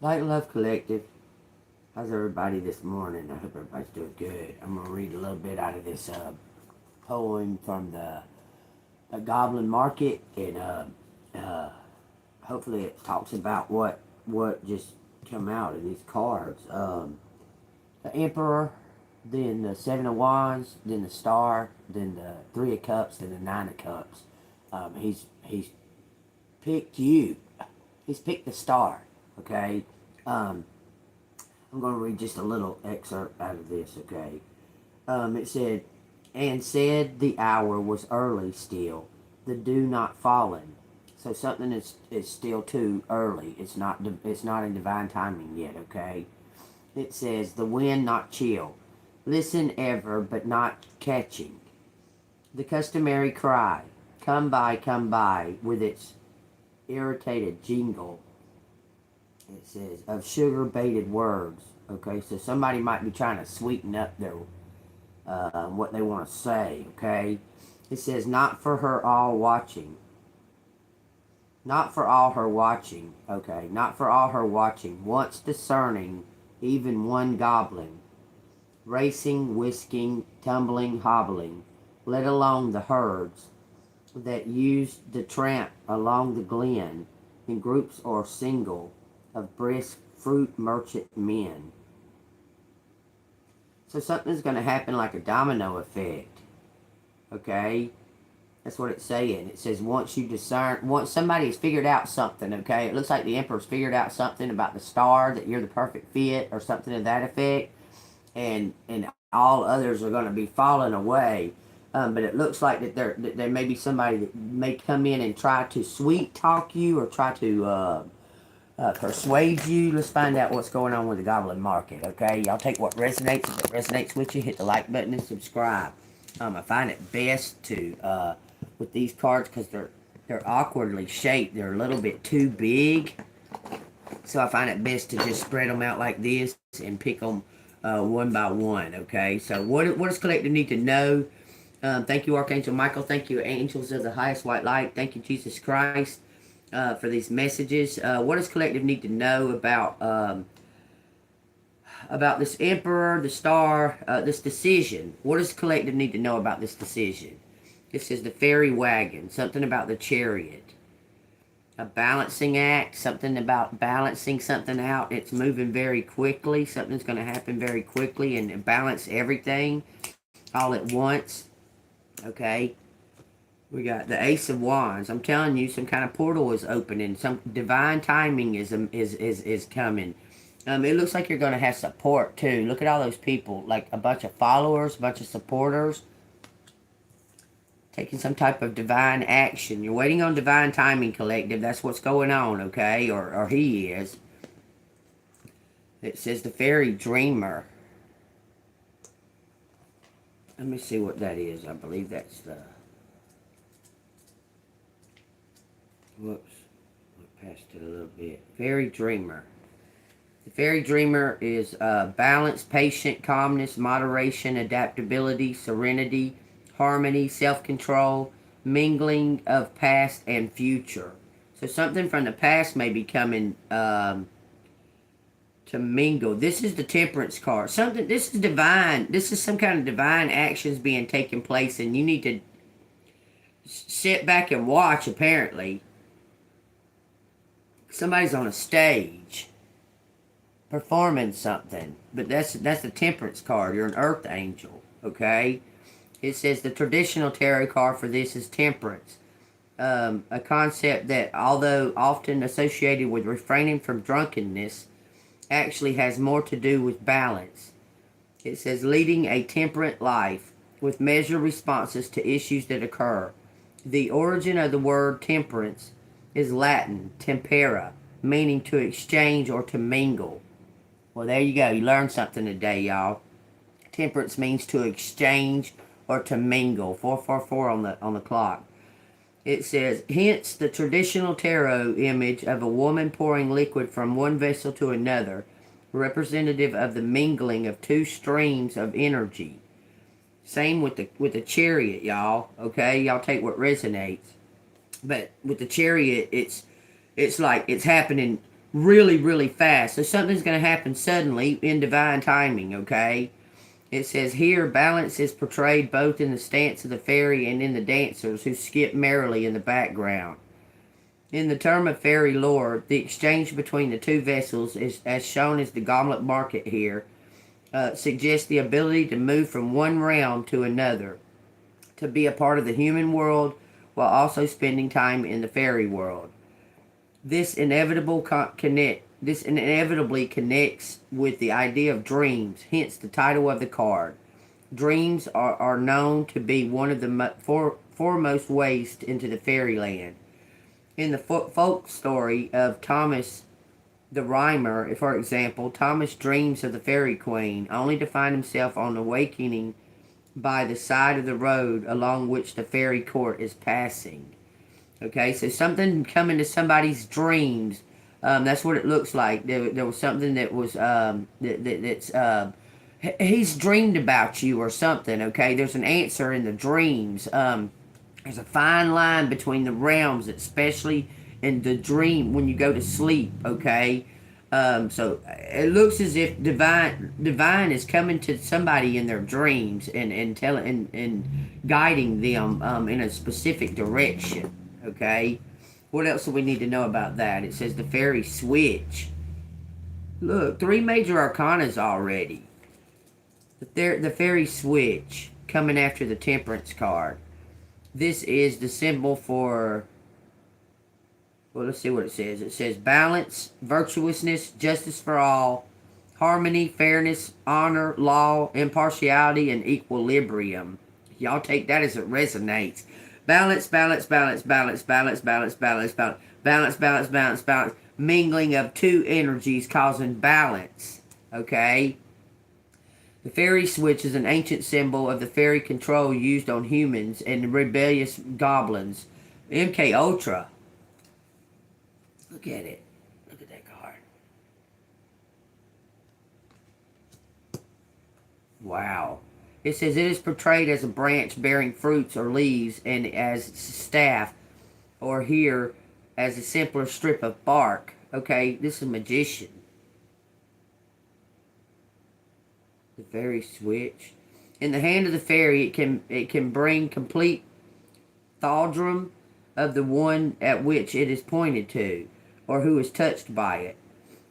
Light and Love Collective. How's everybody this morning? I hope everybody's doing good. I'm going to read a little bit out of this poem from the Goblin Market, and uh, hopefully it talks about what just come out of these cards. The Emperor, then the Seven of Wands, then the Star, then the Three of Cups, then the Nine of Cups. He's picked you. He's picked the Star. Okay. Um, I'm going to read just a little excerpt out of this, okay? It said, and said the hour was early still, the dew not fallen. So something is still too early. It's not in divine timing yet, okay? It says, the wind not chill. Listen ever, but not catching. The customary cry, come by, with its irritated jingle, it says, of sugar baited words. Okay, so somebody might be trying to sweeten up their what they want to say. Okay, it says, not for her all watching, not for all her watching. Okay, not for all her watching. Once discerning, even one goblin, racing, whisking, tumbling, hobbling, let alone the herds that used the tramp along the glen in groups or single of brisk fruit merchant men. So something's going to happen like a domino effect. Okay? That's what it's saying. It says once you discern, once somebody has figured out something, okay? It looks like the Emperor's figured out something about the star, that you're the perfect fit or something to that effect. And all others are going to be falling away. But it looks like that there may be somebody that may come in and try to sweet talk you or try to persuade you. Let's find out what's going on with the Goblin Market, okay? Y'all take what resonates. If it resonates with you, hit the like button and subscribe. I find it best to, with these cards, because they're awkwardly shaped. They're a little bit too big. So I find it best to just spread them out like this and pick them one by one, okay? So what does collective need to know? Thank you, Archangel Michael. Thank you, angels of the highest white light. Thank you, Jesus Christ, for these messages. What does collective need to know about this Emperor, the Star, this decision? What does collective need to know about this decision? This is the fairy wagon, something about the chariot. A balancing act, something about balancing something out. It's moving very quickly. Something's going to happen very quickly and balance everything all at once. Okay? We got the Ace of Wands. I'm telling you, some kind of portal is opening. Some divine timing is coming. It looks like you're going to have support too. Look at all those people, like a bunch of followers, a bunch of supporters, taking some type of divine action. You're waiting on divine timing, collective. That's what's going on, okay? Or he is. It says the fairy dreamer. Let me see what that is. I believe that's the... Whoops. I passed it a little bit. Fairy dreamer. The fairy dreamer is balance, patient, calmness, moderation, adaptability, serenity, harmony, self-control, mingling of past and future. So something from the past may be coming to mingle. This is the temperance card. This is divine. This is some kind of divine actions being taken place, and you need to sit back and watch, apparently. Somebody's on a stage performing something, but that's the temperance card. You're an earth angel, okay? It says the traditional tarot card for this is temperance, a concept that, although often associated with refraining from drunkenness, actually has more to do with balance. It says leading a temperate life with measured responses to issues that occur. The origin of the word temperance is Latin, tempera, meaning to exchange or to mingle. Well, there you go. You learned something today, y'all. Temperance means to exchange or to mingle. 444 on the clock. It says, hence the traditional tarot image of a woman pouring liquid from one vessel to another, representative of the mingling of two streams of energy. Same with the chariot, y'all. Okay, y'all take what resonates. But with the chariot, it's like it's happening really, really fast. So something's going to happen suddenly in divine timing, okay? It says here, balance is portrayed both in the stance of the fairy and in the dancers who skip merrily in the background. In the term of fairy lore, the exchange between the two vessels, is, as shown as the goblet market here, suggests the ability to move from one realm to another, to be a part of the human world while also spending time in the fairy world. This this inevitably connects with the idea of dreams, hence the title of the card. Dreams are known to be one of the foremost ways into the fairyland. In the folk story of Thomas the Rhymer, for example, Thomas dreams of the fairy queen, only to find himself on awakening by the side of the road along which the fairy court is passing. Okay, so something coming to somebody's dreams. That's what it looks like. There was something that was he's dreamed about you or something. Okay, there's an answer in the dreams. There's a fine line between the realms, especially in the dream when you go to sleep. Okay, so it looks as if divine is coming to somebody in their dreams and telling and guiding them in a specific direction. Okay, what else do we need to know about that? It says the fairy switch. Look, 3 major arcanas already. The fairy switch coming after the temperance card. This is the symbol for, well, let's see what it says. It says balance, virtuousness, justice for all, harmony, fairness, honor, law, impartiality, and equilibrium. Y'all take that as it resonates. Balance, balance, balance, balance, balance, balance, balance, balance, balance, balance, balance, balance. Mingling of two energies causing balance. Okay? The fairy switch is an ancient symbol of the fairy control used on humans and rebellious goblins. MK Ultra. Look at it. Look at that card. Wow. It says it is portrayed as a branch bearing fruits or leaves and as staff, or here as a simpler strip of bark. Okay, this is magician. The fairy switch. In the hand of the fairy, it can bring complete thraldom of the one at which it is pointed to, or who is touched by it.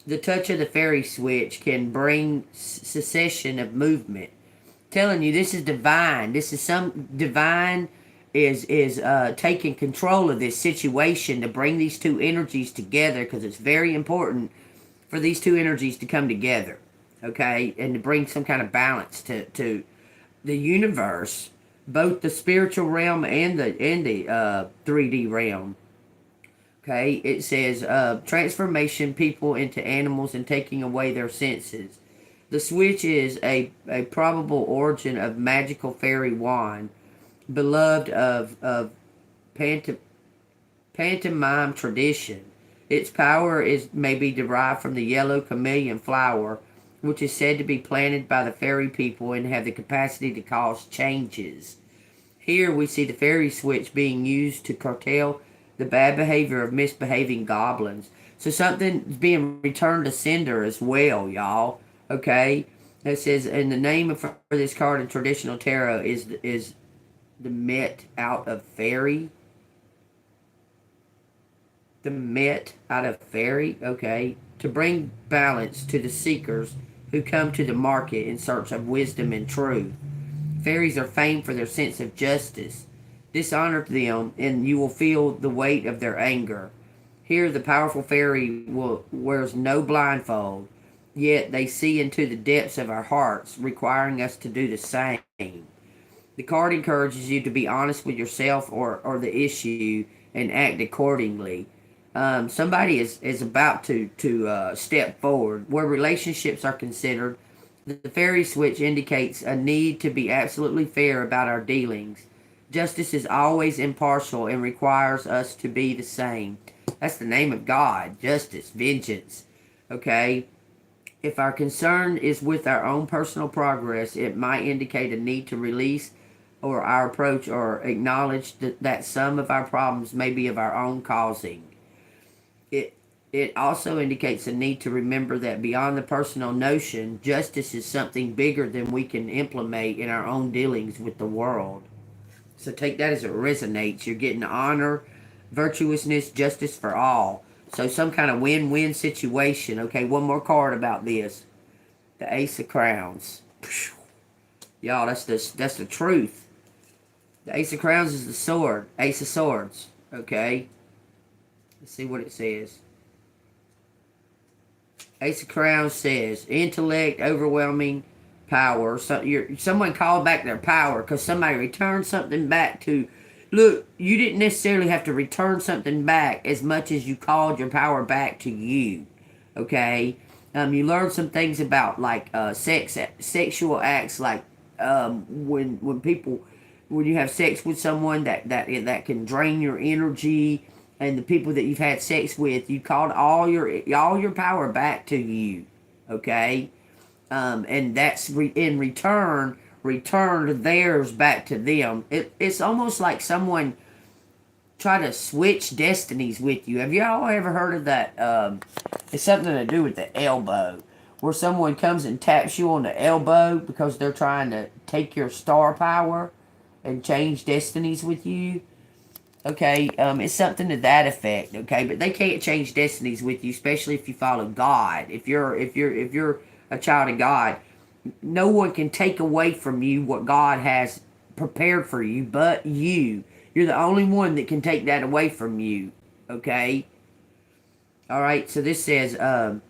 The touch of the fairy switch can bring cessation of movement. Telling you, this is divine. This is some divine is taking control of this situation to bring these two energies together, because it's very important for these two energies to come together. Okay, and to bring some kind of balance to the universe, both the spiritual realm and the 3D realm. Okay, it says transformation people into animals and taking away their senses. The switch is a probable origin of magical fairy wand, beloved of pantomime tradition. Its power may be derived from the yellow chameleon flower, which is said to be planted by the fairy people and have the capacity to cause changes. Here we see the fairy switch being used to curtail the bad behavior of misbehaving goblins. So something's being returned to sender as well, y'all. Okay? It says, and the name for this card in traditional tarot is the Met out of Fairy. The Met out of Fairy, okay. To bring balance to the seekers who come to the market in search of wisdom and truth. Fairies are famed for their sense of justice. Dishonor them, and you will feel the weight of their anger. Here, the powerful fairy wears no blindfold, yet they see into the depths of our hearts, requiring us to do the same. The card encourages you to be honest with yourself or the issue and act accordingly. Somebody is about to step forward. Where relationships are considered, the fairy switch indicates a need to be absolutely fair about our dealings. Justice is always impartial and requires us to be the same. That's the name of God. Justice, vengeance. Okay? If our concern is with our own personal progress, it might indicate a need to release or our approach or acknowledge that some of our problems may be of our own causing. It also indicates a need to remember that beyond the personal notion, justice is something bigger than we can implement in our own dealings with the world. So take that as it resonates. You're getting honor, virtuousness, justice for all. So some kind of win-win situation. Okay, one more card about this. The Ace of Crowns. Y'all, that's the truth. The Ace of Crowns is the sword. Ace of Swords. Okay. Let's see what it says. Ace of Crowns says intellect, overwhelming power. So someone called back their power because somebody returned something back to. Look, you didn't necessarily have to return something back as much as you called your power back to you. Okay, you learned some things about like sexual acts, like when people when you have sex with someone that can drain your energy, and the people that you've had sex with, you called all your power back to you, okay, and that's in return returned theirs back to them. It's almost like someone try to switch destinies with you. Have y'all ever heard of that? It's something to do with the elbow, where someone comes and taps you on the elbow because they're trying to take your star power and change destinies with you. Okay, it's something to that effect. Okay, but they can't change destinies with you, especially if you follow God. If you're a child of God, no one can take away from you what God has prepared for you, but you. You're the only one that can take that away from you. Okay. All right. So this says the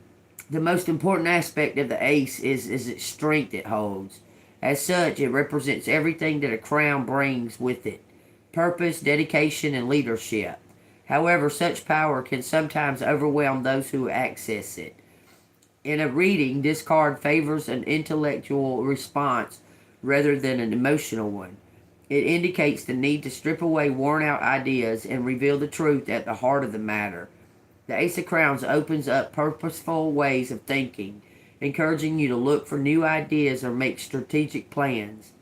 most important aspect of the ace is its strength it holds. As such, it represents everything that a crown brings with it: purpose, dedication, and leadership. However, such power can sometimes overwhelm those who access it. In a reading, this card favors an intellectual response rather than an emotional one. It indicates the need to strip away worn out ideas and reveal the truth at the heart of the matter. The Ace of Crowns opens up purposeful ways of thinking, encouraging you to look for new ideas or make strategic plans.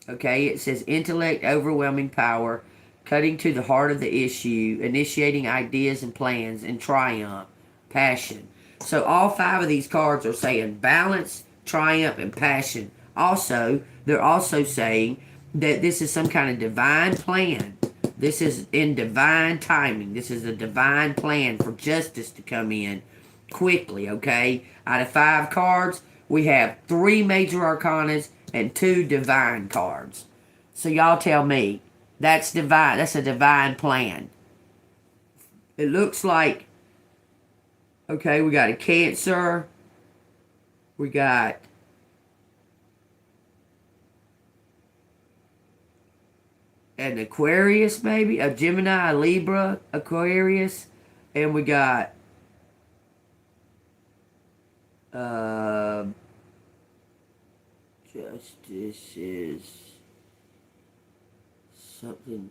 Okay, it says intellect, overwhelming power, cutting to the heart of the issue, initiating ideas and plans, and triumph, passion. So all five of these cards are saying balance, triumph, and passion. Also, they're also saying that this is some kind of divine plan. This is in divine timing. This is a divine plan for justice to come in quickly, okay? Out of five cards, we have 3 major arcanas and 2 divine cards. So y'all tell me, that's divine. That's a divine plan. It looks like, okay, we got a Cancer. We got an Aquarius, maybe a Gemini, a Libra, Aquarius, and we got justice is something.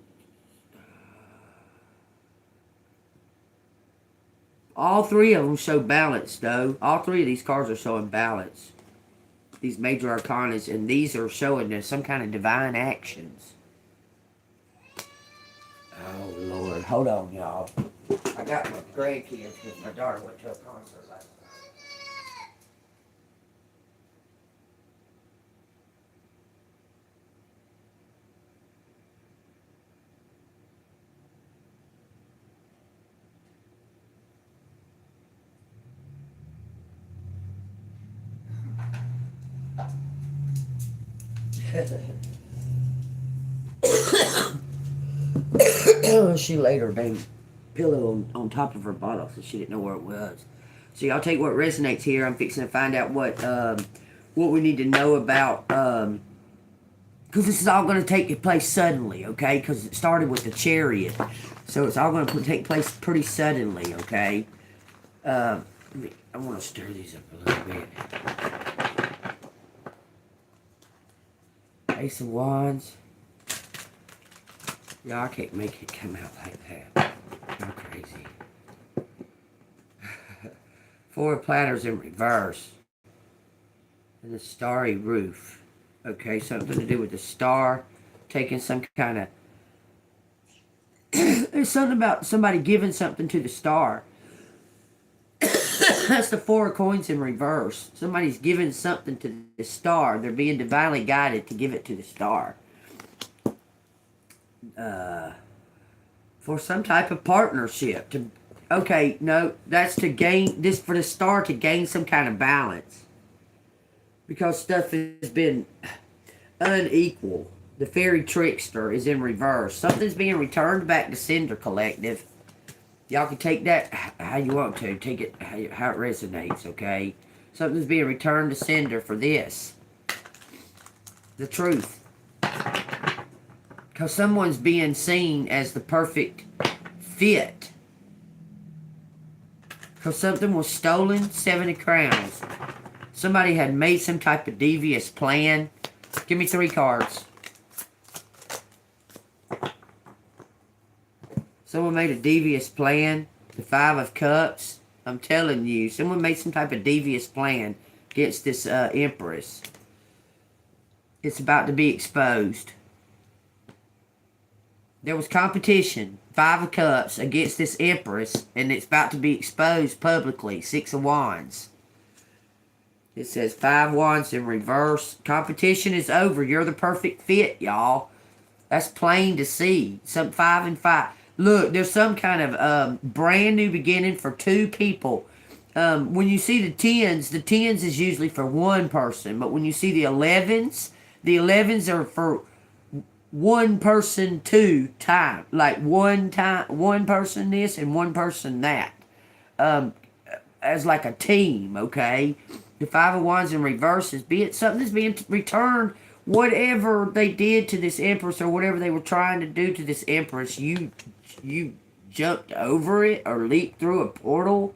All 3 of them show balance, though. All 3 of these cards are showing balance. These major arcanas, and these are showing there's some kind of divine actions. Oh, Lord. Hold on, y'all. I got my grandkids because my daughter went to a concert last night. She laid her dang pillow on top of her bottle, so she didn't know where it was. So y'all take what resonates here. I'm fixing to find out what we need to know about, because this is all going to take place suddenly, okay? Because it started with the chariot, so it's all going to take place pretty suddenly, okay? I want to stir these up a little bit. Ace of Wands. Y'all can't make it come out like that. Y'all crazy. 4 of Platters in reverse. And the starry roof. Okay, something to do with the star. Taking some kind of... There's something about somebody giving something to the star. That's the Four of Coins in reverse. Somebody's giving something to the star. They're being divinely guided to give it to the star. For some type of partnership. Okay, no, that's to gain, this for the star to gain some kind of balance. Because stuff has been unequal. The fairy trickster is in reverse. Something's being returned back to sender, collective. Y'all can take that how you want to. Take it how it resonates, okay? Something's being returned to sender for this. The truth. Because someone's being seen as the perfect fit. Because something was stolen, 7 of Crowns. Somebody had made some type of devious plan. Give me 3 cards. Someone made a devious plan. The 5 of Cups. I'm telling you, someone made some type of devious plan against this Empress. It's about to be exposed. There was competition. 5 of Cups against this Empress, and it's about to be exposed publicly. 6 of Wands. It says 5 Wands in reverse. Competition is over. You're the perfect fit, y'all. That's plain to see. Some 5 and 5. Look, there's some kind of brand new beginning for 2 people. When you see the 10s is usually for 1 person. But when you see the 11s are for 1 person 2 time. Like one person this and 1 person that. As like a team, okay? The 5 of Wands in reverse is something's being returned. Whatever they did to this Empress or whatever they were trying to do to this Empress, you jumped over it or leaped through a portal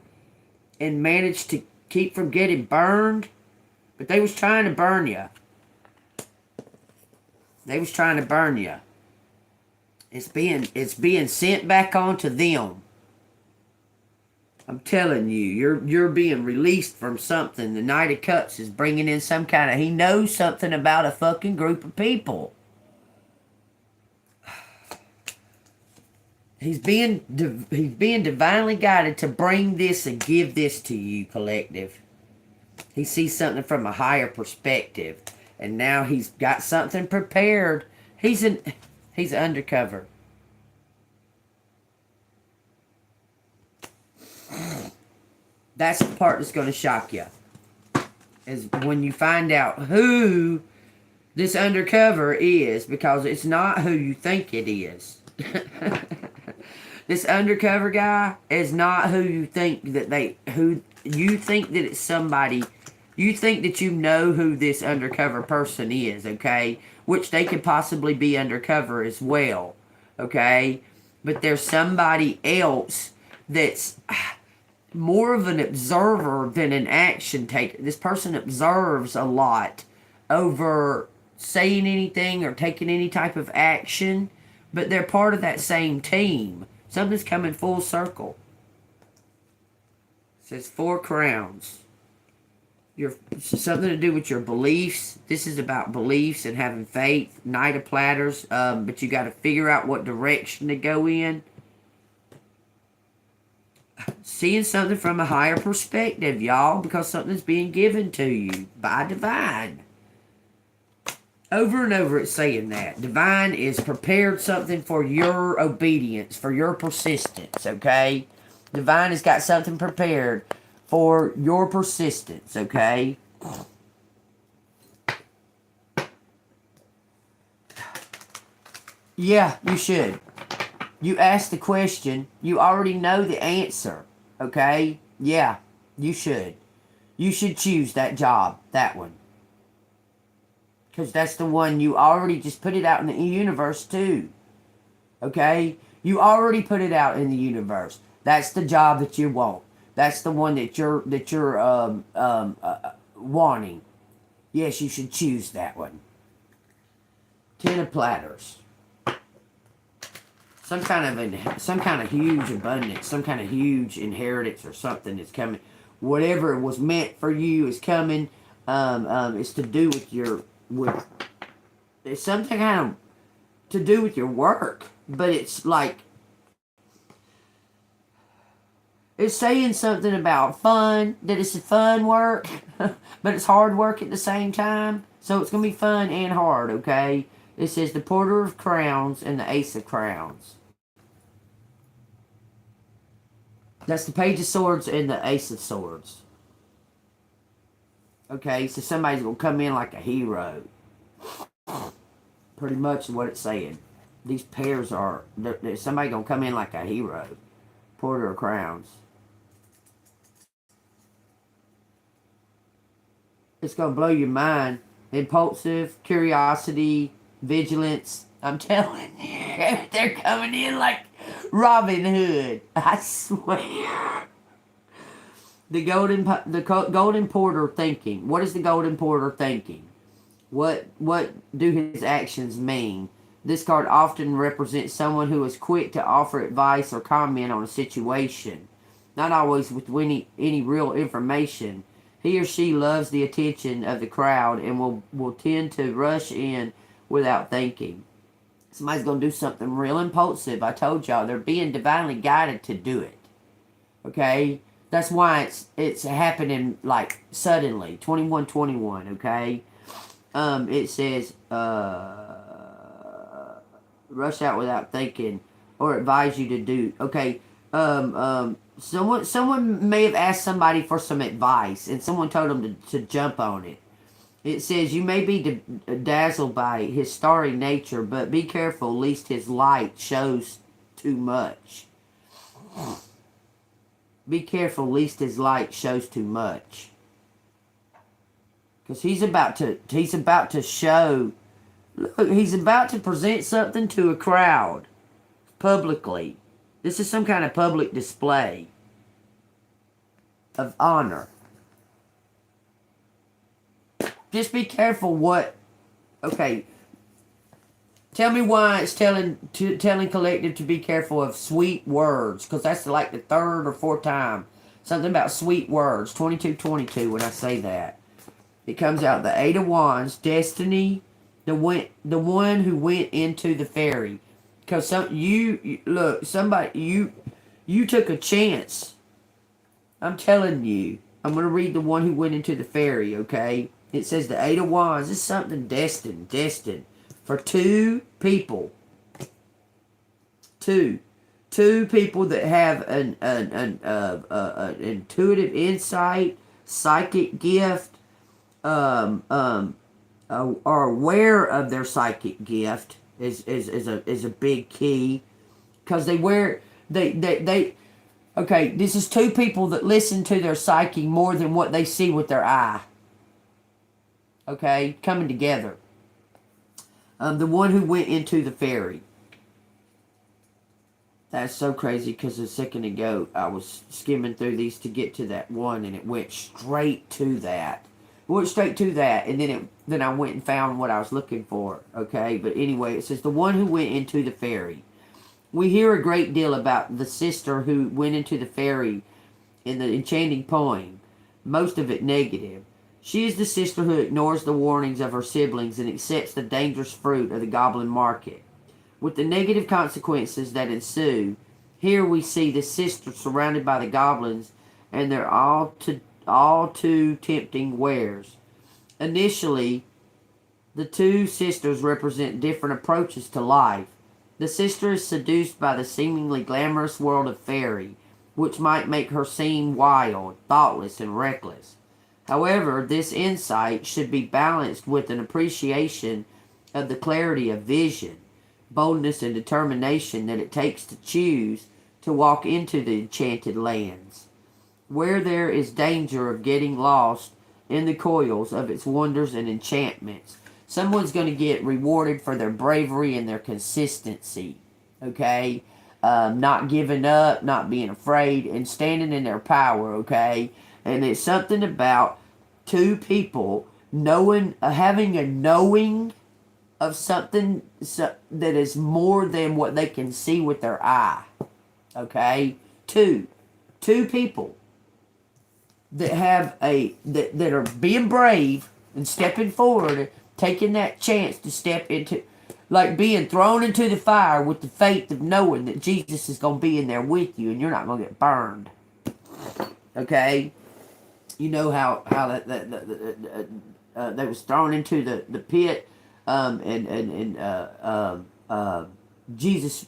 and managed to keep from getting burned. But they was trying to burn you. They was trying to burn you. It's being sent back onto them. I'm telling you, you're being released from something. The Knight of Cups is bringing in some kind of... He knows something about a fucking group of people. He's being divinely guided to bring this and give this to you, collective. He sees something from a higher perspective. And now he's got something prepared. He's undercover. That's the part that's going to shock you. Is when you find out who this undercover is, because it's not who you think it is. This undercover guy is not who you think that who you think that it's somebody. You think that you know who this undercover person is, okay? Which they could possibly be undercover as well, okay? But there's somebody else that's more of an observer than an action taker. This person observes a lot over saying anything or taking any type of action, but they're part of that same team. Something's coming full circle. It says 4 crowns. Something to do with your beliefs. This is about beliefs and having faith. Knight of platters. But you got to figure out what direction to go in. Seeing something from a higher perspective, y'all, because something's being given to you by divine. Over and over it's saying that. Divine is prepared something for your obedience, for your persistence, okay? Divine has got something prepared for your persistence, okay? Yeah, you should. You ask the question, you already know the answer, okay? Yeah, you should. You should choose that job, that one. Because that's the one you already just put it out in the universe too. Okay? You already put it out in the universe. That's the job that you want. That's the one that you're wanting. Yes, you should choose that one. 10 of platters. Some kind of huge abundance, some kind of huge inheritance or something is coming. Whatever was meant for you is coming. It's to do with it's something kind of to do with your work, but it's like It's saying something about fun, that it's fun work, but it's hard work at the same time. So it's going to be fun and hard, okay? It says the Porter of Crowns and the Ace of Crowns. That's the Page of Swords and the Ace of Swords. Okay, so somebody's going to come in like a hero. Pretty much what it's saying. These pairs are, there's somebody going to come in like a hero. Porter of Crowns. It's going to blow your mind. Impulsive, curiosity, vigilance. I'm telling you, they're coming in like Robin Hood. I swear. The golden porter thinking. What is the golden porter thinking? What do his actions mean? This card often represents someone who is quick to offer advice or comment on a situation, not always with any real information. He or she loves the attention of the crowd and will tend to rush in without thinking. Somebody's going to do something real impulsive. I told y'all, they're being divinely guided to do it. Okay? That's why it's happening like suddenly. 21:21, okay? It says, rush out without thinking or advise you to do. Okay, someone may have asked somebody for some advice and someone told them to jump on it. It says you may be dazzled by his starry nature, but be careful lest his light shows too much. Be careful lest his light shows too much. Because he's about to show, look, he's about to present something to a crowd publicly. This is some kind of public display of honor. Just be careful what, okay, tell me why it's telling collective to be careful of sweet words, because that's like the third or fourth time. Something about sweet words, 22:22 when I say that. It comes out the Eight of Wands, destiny, the one who went into the fairy. Because you took a chance. I'm telling you. I'm going to read the one who went into the fairy, okay? It says the Eight of Wands. This is something destined for two people. Two people that have an intuitive insight, psychic gift, are aware of their psychic gift is a big key, because they okay, this is two people that listen to their psyche more than what they see with their eye. Okay, coming together. The one who went into the fairy. That's so crazy, because a second ago I was skimming through these to get to that one, and it went straight to that. It went straight to that, and then I went and found what I was looking for. Okay, but anyway, it says the one who went into the fairy. We hear a great deal about the sister who went into the fairy in the enchanting poem, most of it negative. She is the sister who ignores the warnings of her siblings and accepts the dangerous fruit of the goblin market. With the negative consequences that ensue, here we see the sister surrounded by the goblins and their all too tempting wares. Initially, the two sisters represent different approaches to life. The sister is seduced by the seemingly glamorous world of fairy, which might make her seem wild, thoughtless, and reckless. However, this insight should be balanced with an appreciation of the clarity of vision, boldness, and determination that it takes to choose to walk into the enchanted lands, where there is danger of getting lost in the coils of its wonders and enchantments. Someone's going to get rewarded for their bravery and their consistency, okay? Not giving up, not being afraid, and standing in their power, okay? And it's something about two people having a knowing of something that is more than what they can see with their eye, okay? Two people that have that are being brave and stepping forward, taking that chance to step into, like being thrown into the fire with the faith of knowing that Jesus is going to be in there with you and you're not going to get burned. Okay, you know how they was thrown into the pit, and Jesus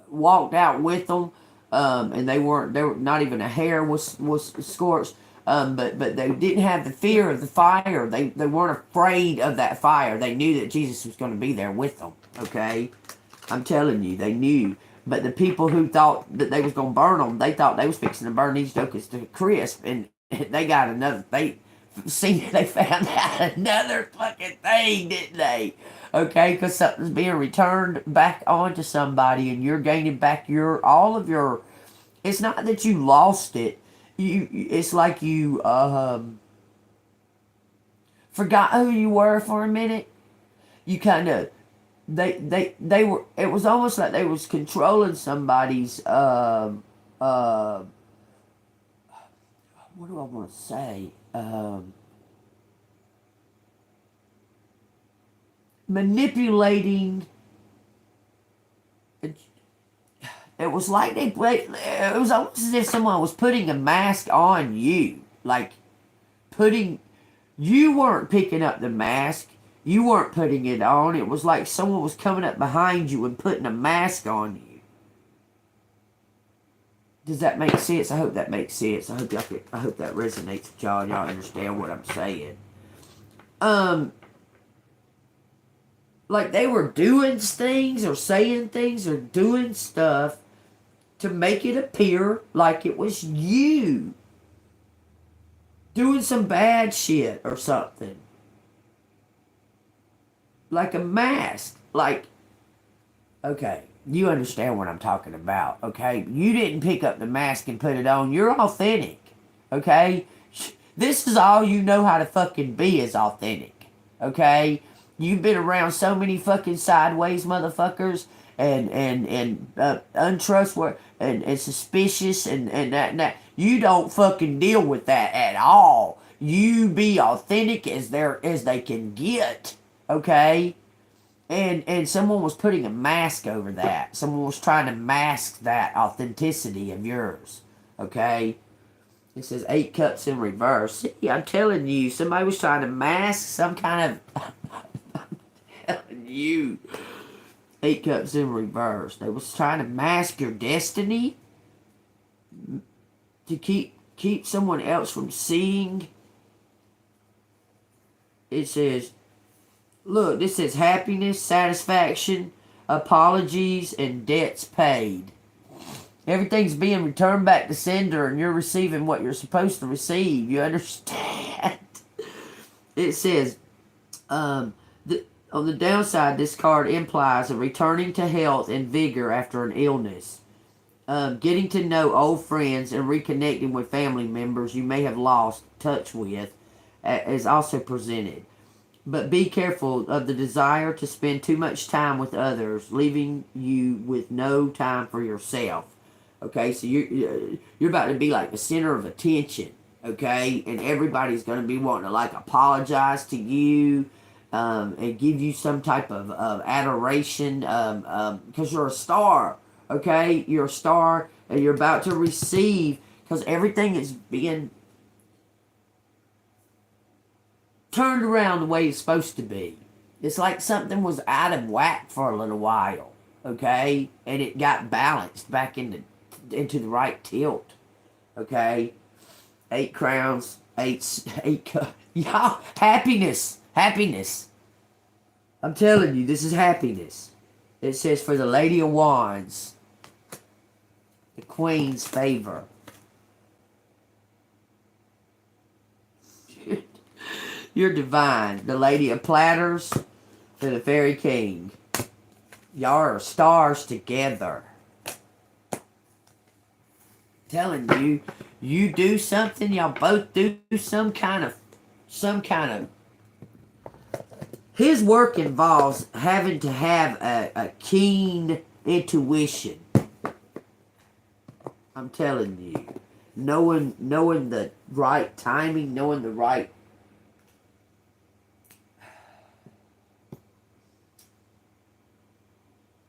walked out with them, and they were not even a hair was scorched. But they didn't have the fear of the fire. They weren't afraid of that fire. They knew that Jesus was going to be there with them. Okay, I'm telling you, they knew. But the people who thought that they was going to burn them, they thought they was fixing to burn these jokers to crisp, and they got another. They found out another fucking thing, didn't they? Okay, because something's being returned back onto somebody, and you're gaining back all of your. It's not that you lost it. It's like you forgot who you were for a minute. You kind of they were. It was almost like they was controlling somebody's what do I want to say? Manipulating. It was like it was almost as if someone was putting a mask on you. Like you weren't picking up the mask. You weren't putting it on. It was like someone was coming up behind you and putting a mask on you. Does that make sense? I hope that makes sense. I hope that resonates with y'all and y'all understand what I'm saying. Like they were doing things or saying things or doing stuff to make it appear like it was you doing some bad shit or something. Like a mask. Like, okay, you understand what I'm talking about, okay? You didn't pick up the mask and put it on. You're authentic, okay? This is all you know how to fucking be is authentic, okay? You've been around so many fucking sideways motherfuckers and untrustworthy and suspicious and that. You don't fucking deal with that at all. You be authentic as they can get, okay? And someone was putting a mask over that. Someone was trying to mask that authenticity of yours, okay? It says 8 cups in reverse. See, I'm telling you, somebody was trying to mask some kind of... you 8 cups in reverse. They was trying to mask your destiny to keep someone else from seeing. It says, look, this says happiness, satisfaction, apologies, and debts paid. Everything's being returned back to sender, and you're receiving what you're supposed to receive. You understand? It says, on the downside, this card implies a returning to health and vigor after an illness. Getting to know old friends and reconnecting with family members you may have lost touch with is also presented. But be careful of the desire to spend too much time with others, leaving you with no time for yourself. Okay, so you're about to be like the center of attention. Okay, and everybody's going to be wanting to like apologize to you. And give you some type of adoration because you're a star, okay? You're a star and you're about to receive because everything is being turned around the way it's supposed to be. It's like something was out of whack for a little while, okay? And it got balanced back into the right tilt, okay? 8 crowns, 8 y'all, happiness. I'm telling you, this is happiness. It says for the Lady of Wands, the Queen's favor. You're divine. The Lady of Platters to the Fairy King. Y'all are stars together. Telling you, you do something, y'all both do some kind of his work involves having to have a keen intuition. I'm telling you. Knowing the right timing, knowing the right...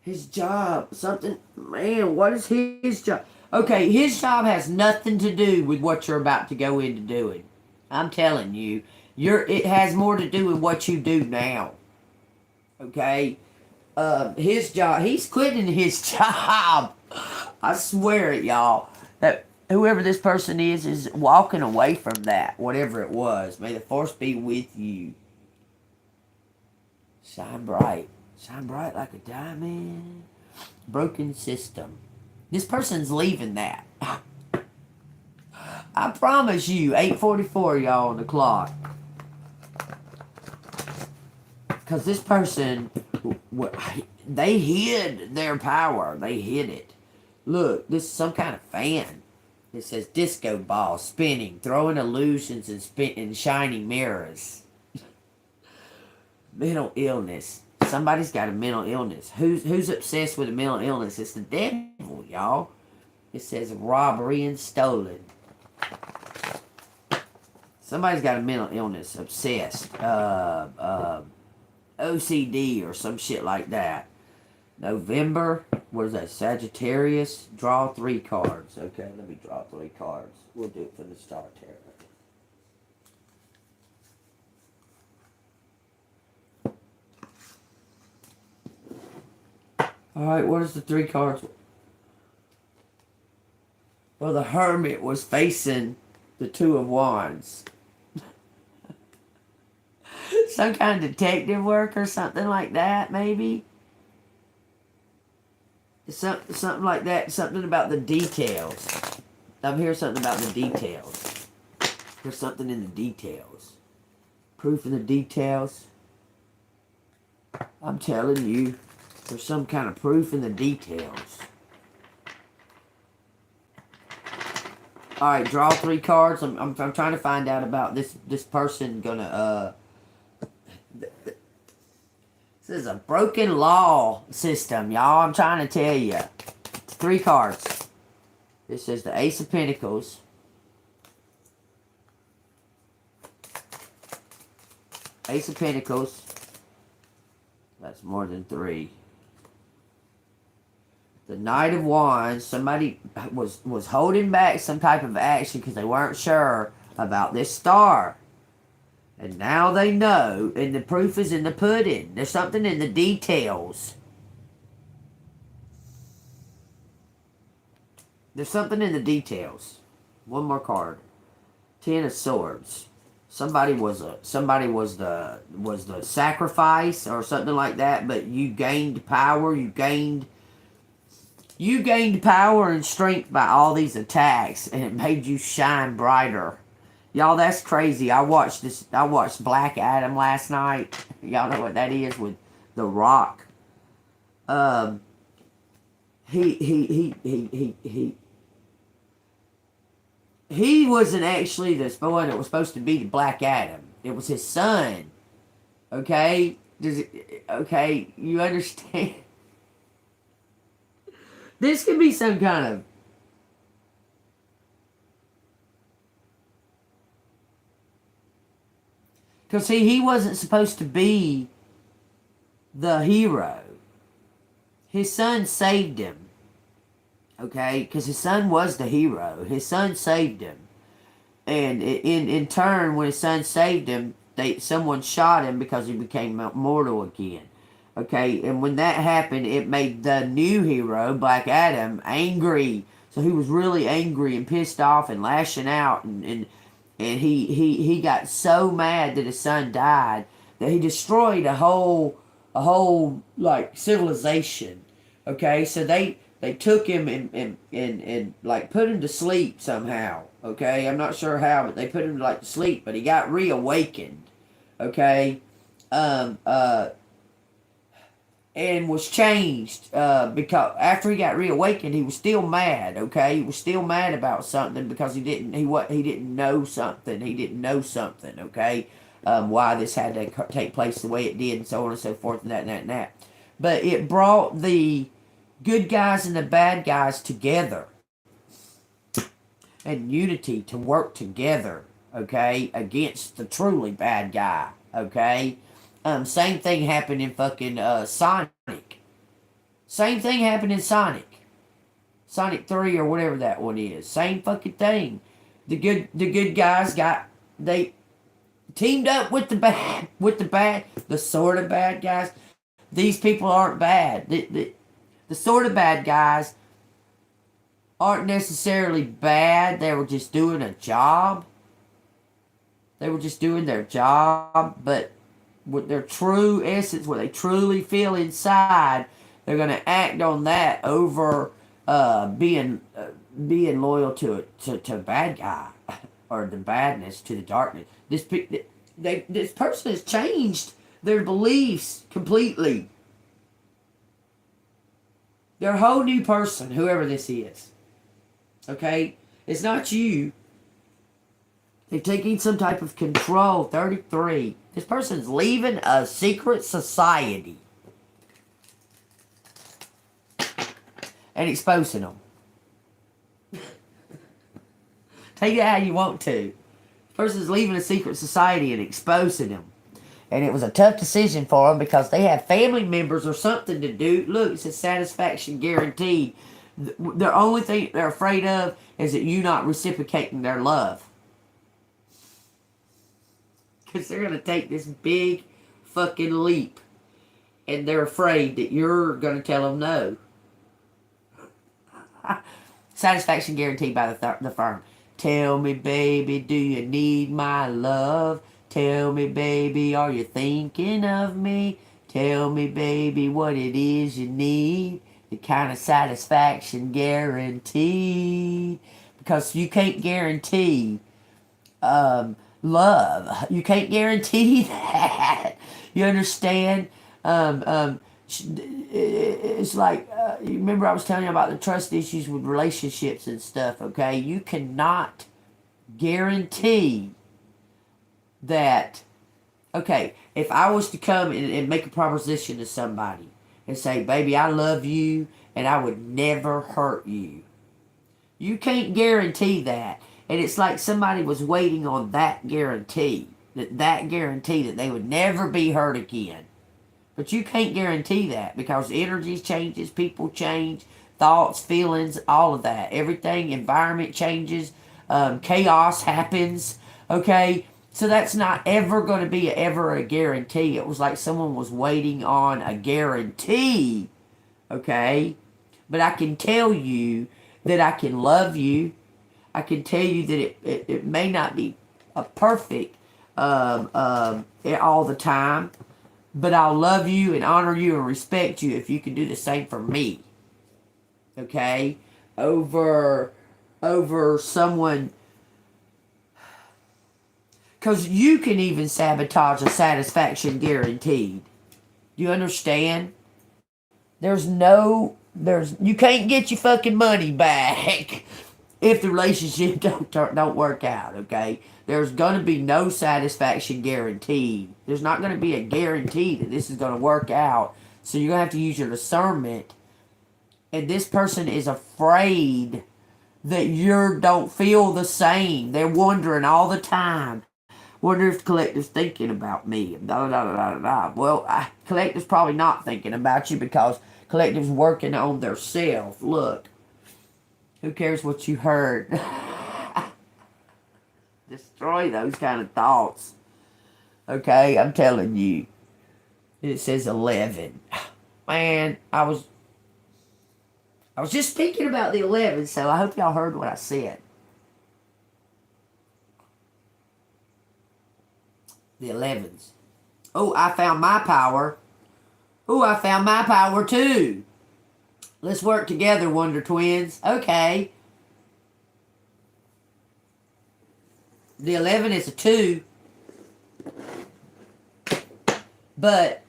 His job, something... Man, what is his job? Okay, his job has nothing to do with what you're about to go into doing. I'm telling you, it has more to do with what you do now. Okay? His job, he's quitting his job. I swear it, y'all. That whoever this person is walking away from that, whatever it was. May the force be with you. Shine bright. Shine bright like a diamond. Broken system. This person's leaving that. I promise you, 8:44, y'all, on the clock. Because this person, they hid their power. They hid it. Look, this is some kind of fan. It says disco ball spinning, throwing illusions and shining mirrors. Mental illness. Somebody's got a mental illness. Who's obsessed with a mental illness? It's the devil, y'all. It says robbery and stolen. Somebody's got a mental illness, obsessed, OCD or some shit like that. November, what is that? Sagittarius. Draw 3 cards. Okay, let me draw 3 cards. We'll do it for the Star Tarot. Alright, what is the 3 cards? Well, the Hermit was facing the 2 of Wands. Some kind of detective work or something like that, maybe? Something like that. Something about the details. I'm hearing something about the details. There's something in the details. Proof in the details. I'm telling you, there's some kind of proof in the details. Alright, draw 3 cards. I'm trying to find out about this person gonna, This is a broken law system, y'all. I'm trying to tell you. 3 cards. This is the Ace of Pentacles. Ace of Pentacles. That's more than 3. The Knight of Wands. Somebody was holding back some type of action because they weren't sure about this star. And now they know, and the proof is in the pudding. There's something in the details. There's something in the details. One more card. 10 of Swords. Somebody was the sacrifice or something like that, but you gained power, you gained power and strength by all these attacks, and it made you shine brighter. Y'all, that's crazy. I watched Black Adam last night. Y'all know what that is with The Rock. He wasn't actually the one that was supposed to be the Black Adam. It was his son. Okay? Okay, you understand? This could be some kind of... Because, see, he wasn't supposed to be the hero. His son saved him. Okay? Because his son was the hero. His son saved him. And in turn, when his son saved him, someone shot him because he became mortal again. Okay? And when that happened, it made the new hero, Black Adam, angry. So he was really angry and pissed off and lashing out and he got so mad that his son died that he destroyed a whole like civilization. Okay, so they took him and like put him to sleep somehow. Okay, I'm not sure how, but they put him like to sleep, but he got reawakened. Okay, and was changed because after he got reawakened, he was still mad. Okay, he was still mad about something because he didn't know something. He didn't know something. Okay, why this had to take place the way it did, and so on and so forth, and that and that and that. But it brought the good guys and the bad guys together, and unity to work together. Okay, against the truly bad guy. Okay. Same thing happened in fucking Sonic. Same thing happened in Sonic. Sonic 3 or whatever that one is. Same fucking thing. The good guys they teamed up with the sort of bad guys. These people aren't bad. The sort of bad guys aren't necessarily bad. They were just doing a job. They were just doing their job, but with their true essence, what they truly feel inside, they're going to act on that over being loyal to a bad guy or the badness, to the darkness. This person has changed their beliefs completely. They're a whole new person, whoever this is. Okay? It's not you. They're taking some type of control. 33. This person's leaving a secret society and exposing them. Take it how you want to. This person's leaving a secret society and exposing them. And it was a tough decision for them because they have family members or something to do. Look, it says satisfaction guaranteed. The only thing they're afraid of is that you not reciprocating their love. Because they're going to take this big fucking leap. And they're afraid that you're going to tell them no. Satisfaction guaranteed by the firm. Tell me, baby, do you need my love? Tell me, baby, are you thinking of me? Tell me, baby, what it is you need. The kind of satisfaction guaranteed. Because you can't guarantee love. You can't guarantee that. You understand? It's like, you remember I was telling you about the trust issues with relationships and stuff, okay? You cannot guarantee that, okay, if I was to come and make a proposition to somebody and say, baby, I love you and I would never hurt you. You can't guarantee that. And it's like somebody was waiting on that guarantee that they would never be hurt again. But you can't guarantee that because energy changes, people change, thoughts, feelings, all of that. Everything, environment changes, chaos happens, okay? So that's not ever going to be ever a guarantee. It was like someone was waiting on a guarantee, okay? But I can tell you that I can love you. I can tell you that it may not be a perfect all the time, but I'll love you and honor you and respect you if you can do the same for me. Okay? Over someone. Because you can even sabotage a satisfaction guaranteed. Do you understand? You can't get your fucking money back if the relationship don't work out, okay? There's going to be no satisfaction guaranteed. There's not going to be a guarantee that this is going to work out. So you're going to have to use your discernment. And this person is afraid that you don't feel the same. They're wondering all the time. Wonder if Collective's thinking about me. Well, Collective's probably not thinking about you because Collective's working on their self. Look. Who cares what you heard? Destroy those kind of thoughts. Okay, I'm telling you. It says 11. Man, I was just thinking about the 11, so I hope y'all heard what I said. The 11s. Oh, I found my power. Oh, I found my power too. Let's work together, Wonder Twins. Okay. The 11 is a 2. But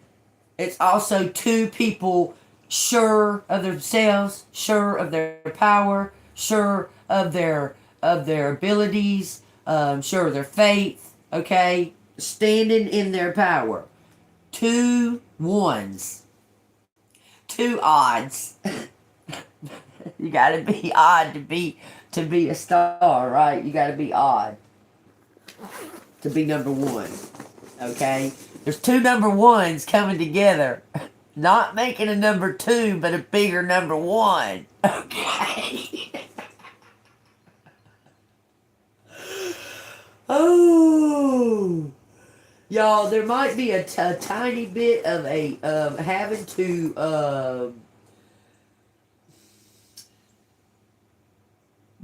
it's also 2 people sure of themselves, sure of their power, sure of their abilities, sure of their faith. Okay? Standing in their power. 2 1s. 2 odds. You gotta be odd to be a star, right? You gotta be odd to be number 1. Okay? There's 2 number 1s coming together Not making a number 2, but a bigger number 1. Okay. Oh. Y'all, there might be a tiny bit of a having to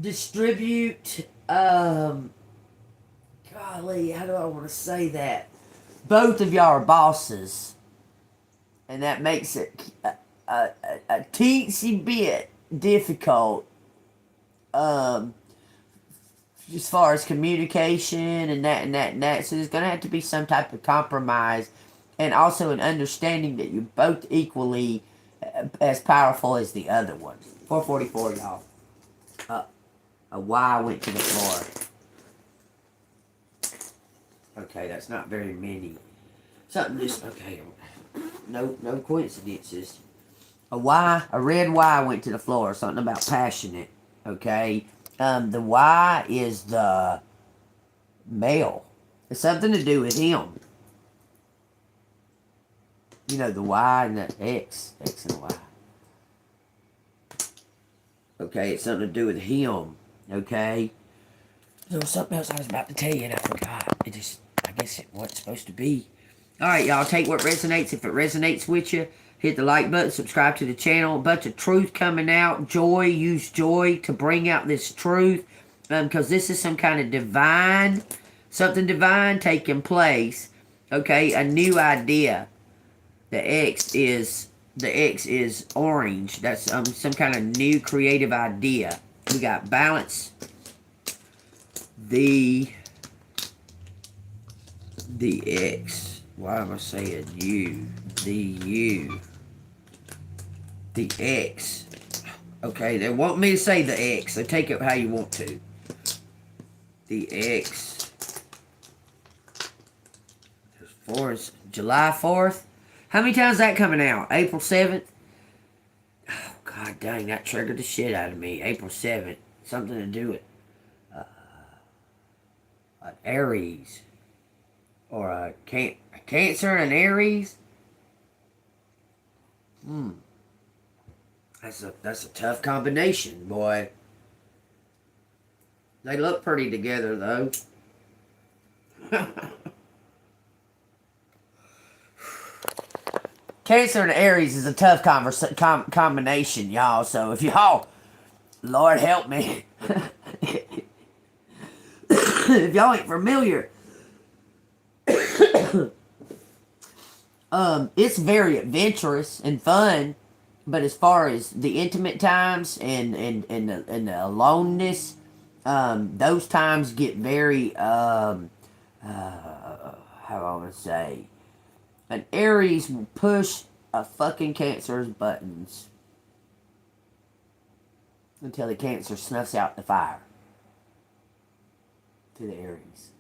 distribute golly, how do I want to say that? Both of y'all are bosses, and that makes it a teensy bit difficult as far as communication and that. So there's going to have to be some type of compromise, and also an understanding that you're both equally as powerful as the other one. 444, y'all. A Y went to the floor. Okay, that's not very many. Something just, okay. No coincidences. A red Y went to the floor. Something about passionate. Okay. The Y is the male. It's something to do with him. You know, the Y and the X. X and Y. Okay, it's something to do with him. Okay. There was something else I was about to tell you and I forgot. I guess it wasn't supposed to be. Alright, y'all, take what resonates. If it resonates with you, hit the like button, subscribe to the channel. A bunch of truth coming out. Joy, use joy to bring out this truth. Because this is some kind of divine, something divine taking place. Okay, a new idea. The X is orange. That's some kind of new creative idea. We got balance. The X. Why am I saying U? The U. The X. Okay, they want me to say the X. So take it how you want to. The X. There's July 4th. How many times is that coming out? April 7th? Oh, god dang, that triggered the shit out of me. April 7th. Something to do with an Aries. Or a Cancer and Aries. That's a tough combination, boy. They look pretty together, though. Cancer and Aries is a tough combination, y'all. So if y'all, Lord help me, if y'all ain't familiar, it's very adventurous and fun. But as far as the intimate times and the aloneness, those times get very how do I want to say, an Aries will push a fucking Cancer's buttons until the Cancer snuffs out the fire to the Aries.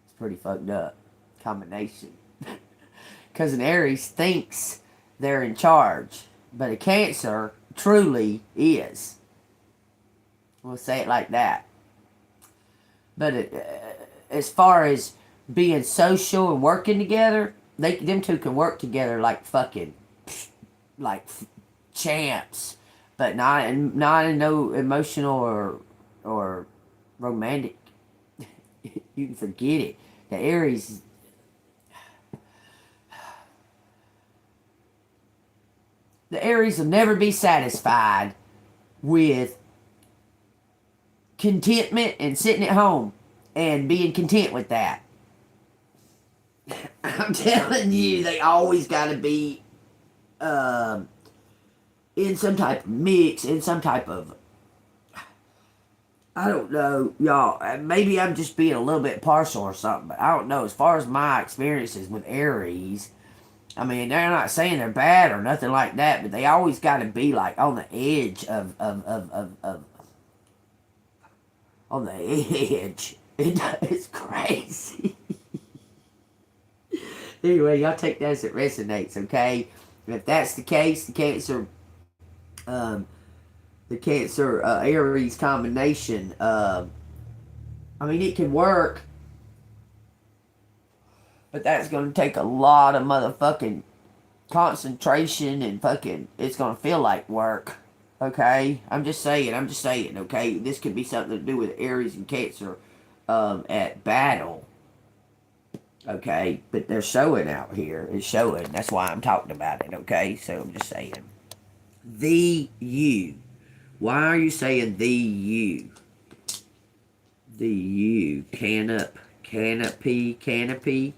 It's pretty fucked up combination. Because an Aries thinks they're in charge, but a Cancer truly is. We'll say it like that. But as far as being social and working together, them two can work together like fucking, like champs, but not in no emotional or romantic. You can forget it. The Aries. The Aries will never be satisfied with contentment and sitting at home and being content with that. I'm telling you, they always got to be in some type of mix, in some type of, I don't know, y'all. Maybe I'm just being a little bit partial or something, but I don't know. As far as my experiences with Aries, I mean, they're not saying they're bad or nothing like that, but they always got to be like on the edge of on the edge. It's crazy. Anyway, y'all take that as it resonates, okay? And if that's the case, the Cancer Aries combination, I mean, it can work, but that's going to take a lot of motherfucking concentration and fucking, it's gonna feel like work. Okay, I'm just saying. Okay, this could be something to do with Aries and Cancer, at battle. Okay, but they're showing out here. It's showing. That's why I'm talking about it. Okay, so I'm just saying. The you. Why are you saying the you? The you. Canopy. The canopy.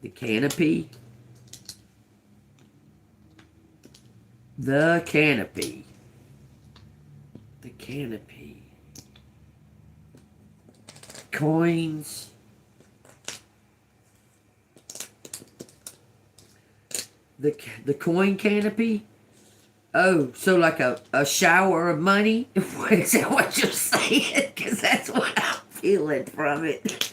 The canopy. The canopy. Coins. The coin canopy. Oh, so like a shower of money? Is that what you're saying? Because that's what I'm feeling from it.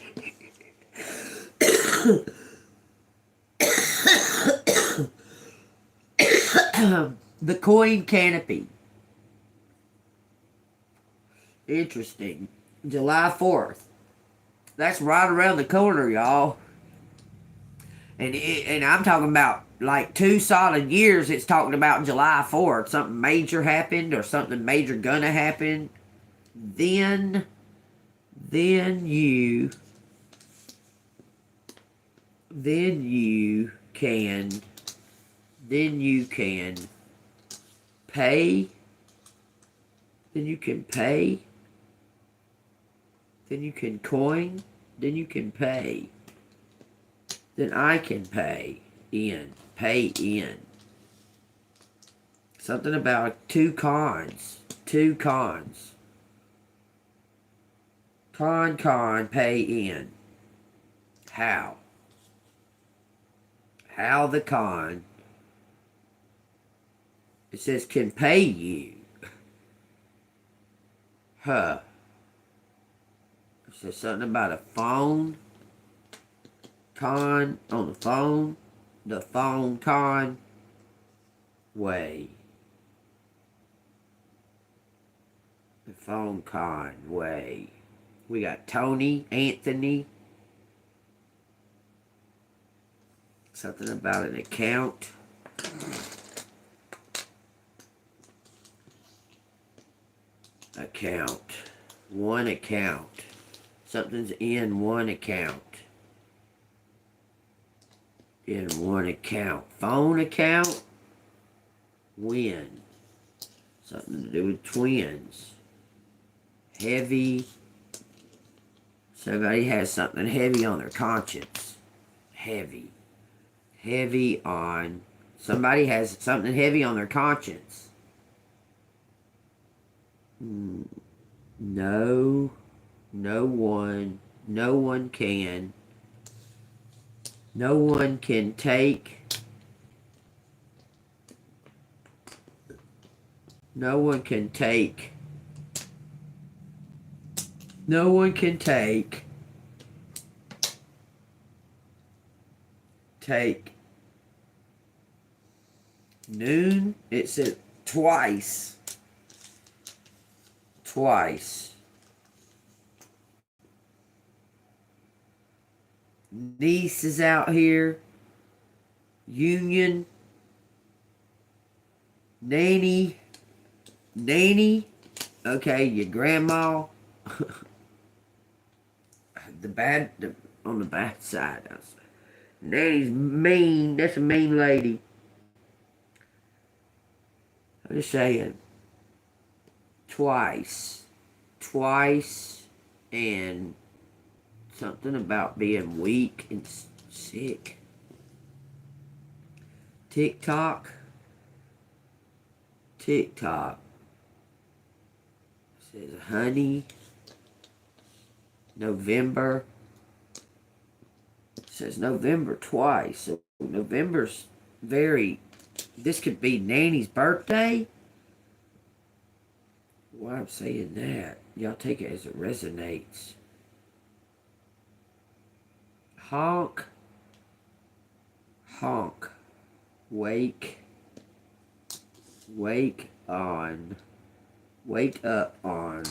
The coin canopy. Interesting. July 4th. That's right around the corner, y'all. And I'm talking about like 2 solid years. It's talking about July 4th. Something major happened or something major gonna happen. Then you can pay. Then you can pay. Then you can coin. Then you can pay. Then I can pay in. Pay in. Something about 2 cons. 2 cons. Con, pay in. How? How the con. It says can pay you. Huh. It says something about a phone. Con on the phone. The phone con way. The phone con way. We got Tony, Anthony. Something about an account. Account. One account. Something's in one account. In one account. Phone account. Win. Something to do with twins. Heavy. Somebody has something heavy on their conscience. Heavy. Heavy on. Somebody has something heavy on their conscience. No. No one can. No one can take. No one can take. No one can take. Take. Noon. It said twice. Twice. Niece is out here. Union. Nanny. Okay, your grandma. On the bad side. Nanny's mean. That's a mean lady. I'm just saying. Twice. And something about being weak and sick. TikTok. It says honey. November. It says November twice. So November's very. This could be Nanny's birthday. Why I'm saying that? Y'all take it as it resonates. Honk. Wake on. Wake up on.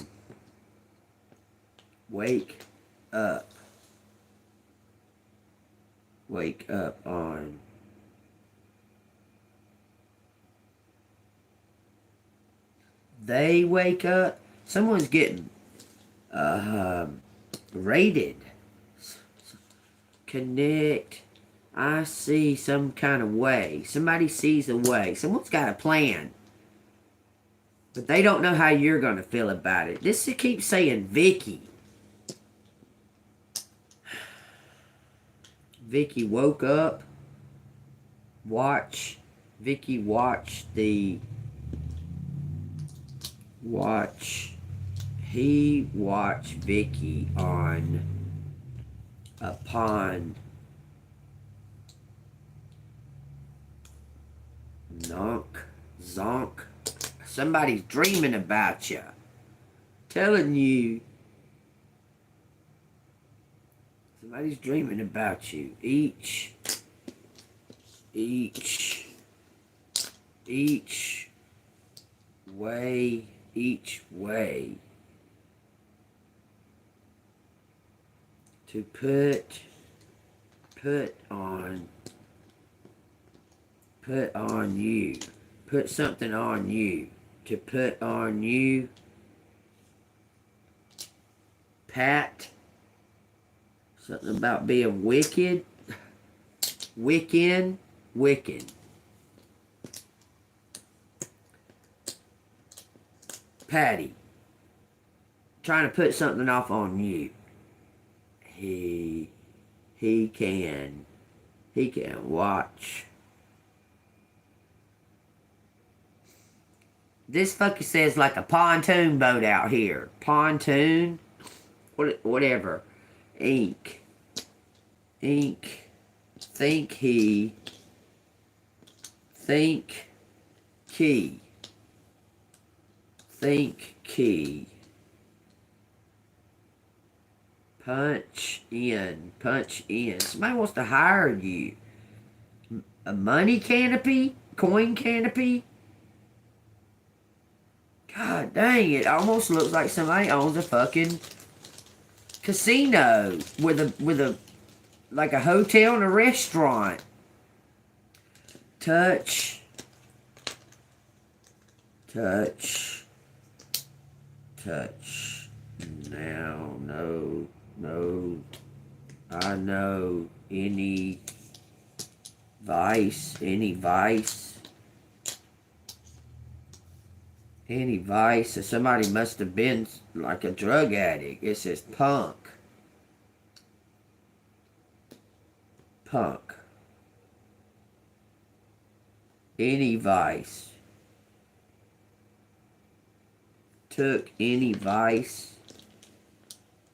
Wake up. Wake up on. they wake up, someone's getting raided. Connect. I see some kind of way. Somebody sees a way. Someone's got a plan. But they don't know how you're going to feel about it. This keeps saying Vicky. Vicky woke up. Vicky watched he watched Vicky on a pond. Zonk. Somebody's dreaming about you. Telling you. Somebody's dreaming about you. Each way to put on you. Put something on you. To put on you. Pat. Something about being wicked. Wicked. Patty. Trying to put something off on you. He can watch. This fucker says like a pontoon boat out here. Pontoon. Whatever. Ink. Think key. Think key. Punch in. Somebody wants to hire you. A money canopy? Coin canopy? God dang, it almost looks like somebody owns a fucking casino with a like a hotel and a restaurant. Touch. Now, no. I know any vice. So somebody must have been like a drug addict. It says punk. Any vice. Took any vice.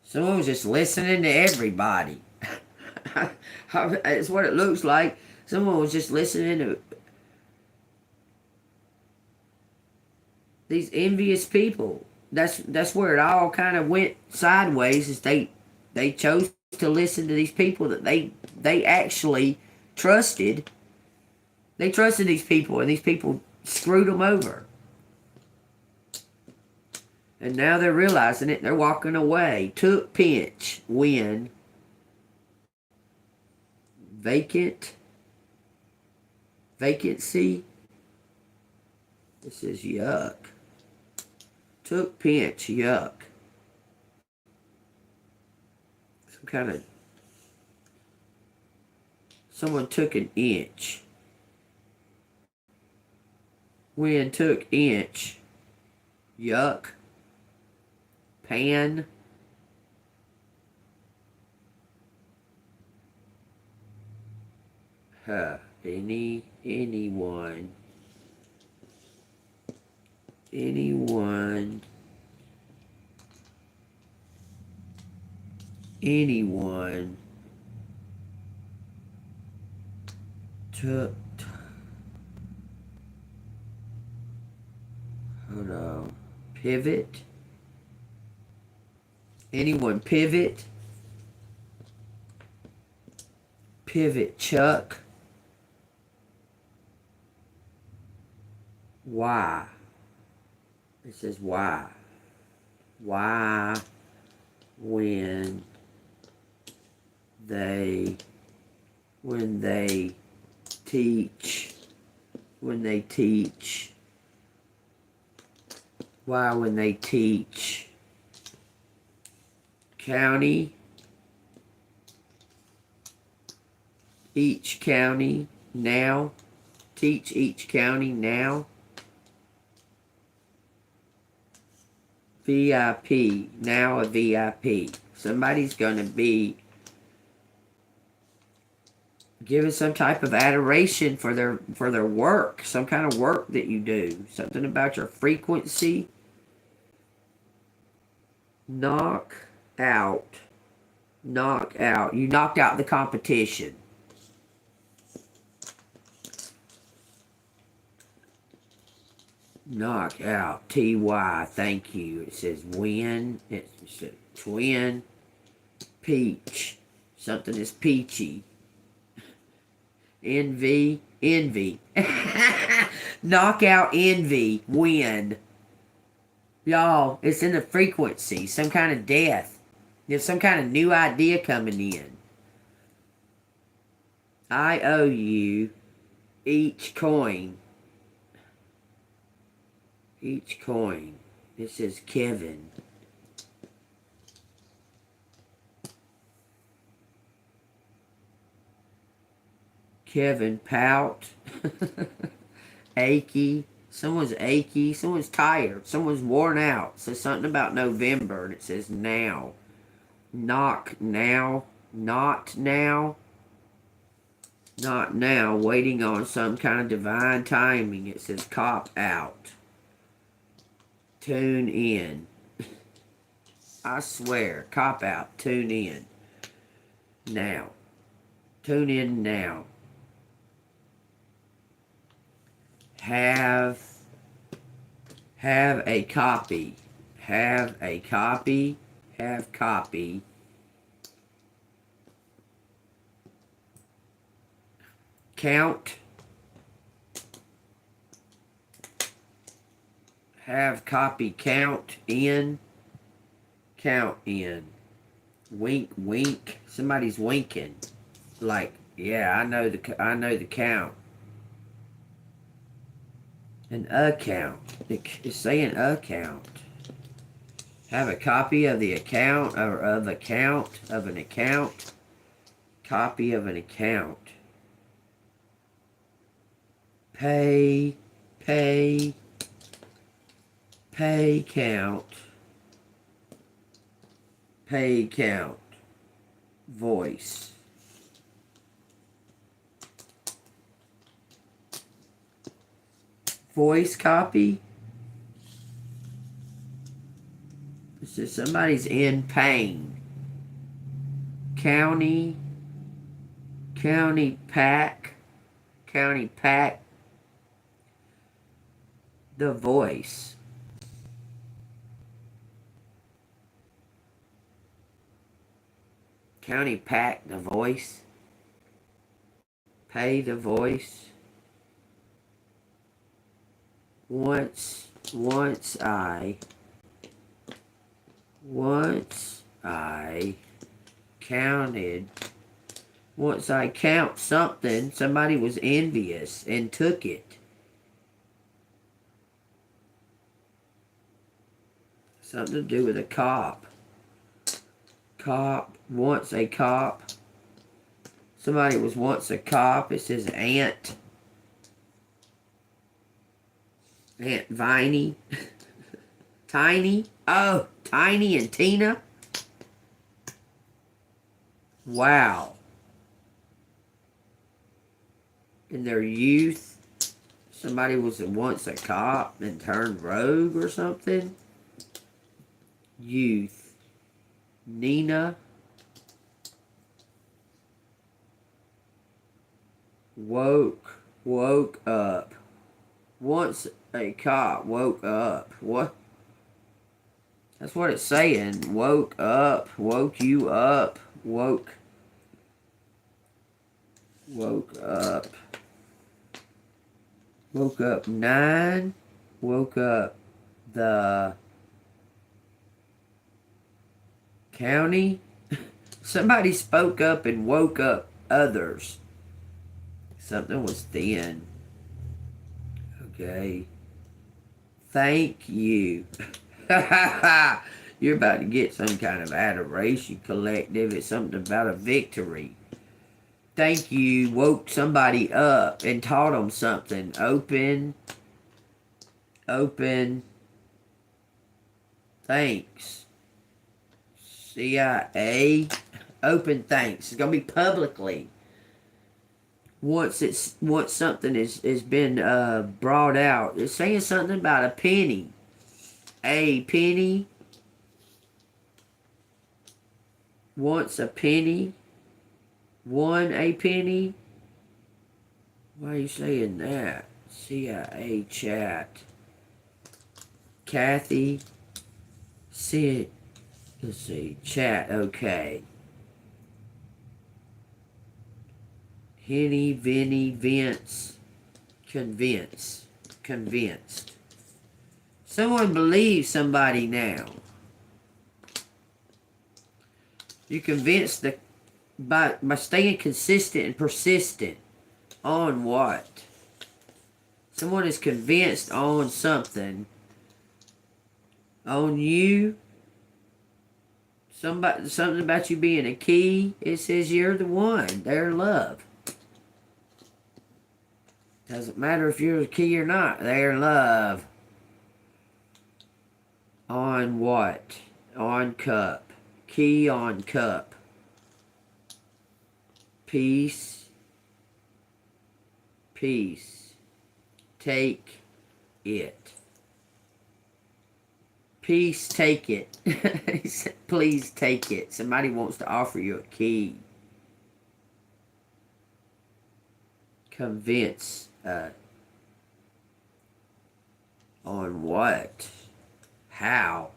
Someone was just listening to everybody. It's what it looks like. Someone was just listening to these envious people. That's where it all kind of went sideways. Is they chose to listen to these people that they actually trusted. They trusted these people, and these people screwed them over. And now they're realizing it. They're walking away. Took pinch. Win. Vacancy. This is yuck. Took pinch. Yuck. Some kind of... Someone took an inch. Win. Took inch. Yuck. Pan. Anyone took, hold on, pivot. Anyone pivot? Pivot chuck. Why? It says why. Why when they teach Why when they teach county, each county now, teach each county now, VIP, now a VIP. Somebody's going to be giving some type of adoration for their work, some kind of work that you do, something about your frequency. Knock out. You knocked out the competition. Knock out. TY. Thank you. It says win. It says twin. Peach. Something is peachy. Envy. Knockout envy. Win. Y'all, it's in the frequency. Some kind of death. There's some kind of new idea coming in. I owe you each coin. Each coin. This is Kevin. Kevin pout. Achy. Someone's achy. Someone's tired. Someone's worn out. It says something about November, and it says now. Knock now. Not now. Not now. Waiting on some kind of divine timing. It says cop out. Tune in. I swear. Cop out. Tune in. Now. Tune in now. Have a copy. Have a copy. Have copy. Count. Have copy. Count in. Count in. Wink, wink. Somebody's winking. Like, yeah, I know the count. An account. It's saying account. Have a copy of the account or of account of an account. Copy of an account. Pay count. Pay count. Voice. Voice copy. It says somebody's in pain. County pack. The voice. County pack the voice. Pay the voice. Once I counted, once I count something, somebody was envious and took it. Something to do with a cop. Cop, once a cop. Somebody was once a cop. It says Aunt Viney. Tiny. Oh, Tiny and Tina. Wow. In their youth, somebody was once a cop and turned rogue or something. Youth. Nina. Woke up. Once a cop woke up. What? That's what it's saying. Woke up. Woke you up. Woke up. Woke up 9. Woke up the county. Somebody spoke up and woke up others. Something was thin. Okay. Thank you. You're about to get some kind of adoration collective. It's something about a victory. Thank you woke somebody up and taught them something. Open. Thanks. CIA. Open thanks. It's gonna be publicly. Once something has been brought out. It's saying something about a penny. A penny. Once a penny. One a penny. Why are you saying that? CIA chat. Kathy. Sid. Let's see. Chat. Okay. Henny, Vinny, Vince. Convinced. Someone believes somebody now. You convinced by staying consistent and persistent. On what? Someone is convinced on something. On you. Something about you being a key. It says you're the one. They're in love. Doesn't matter if you're a key or not. They're in love. On what? On cup. Key on cup. Peace. Take it. Peace, take it. He said, please take it. Somebody wants to offer you a key. Convince. On what? How?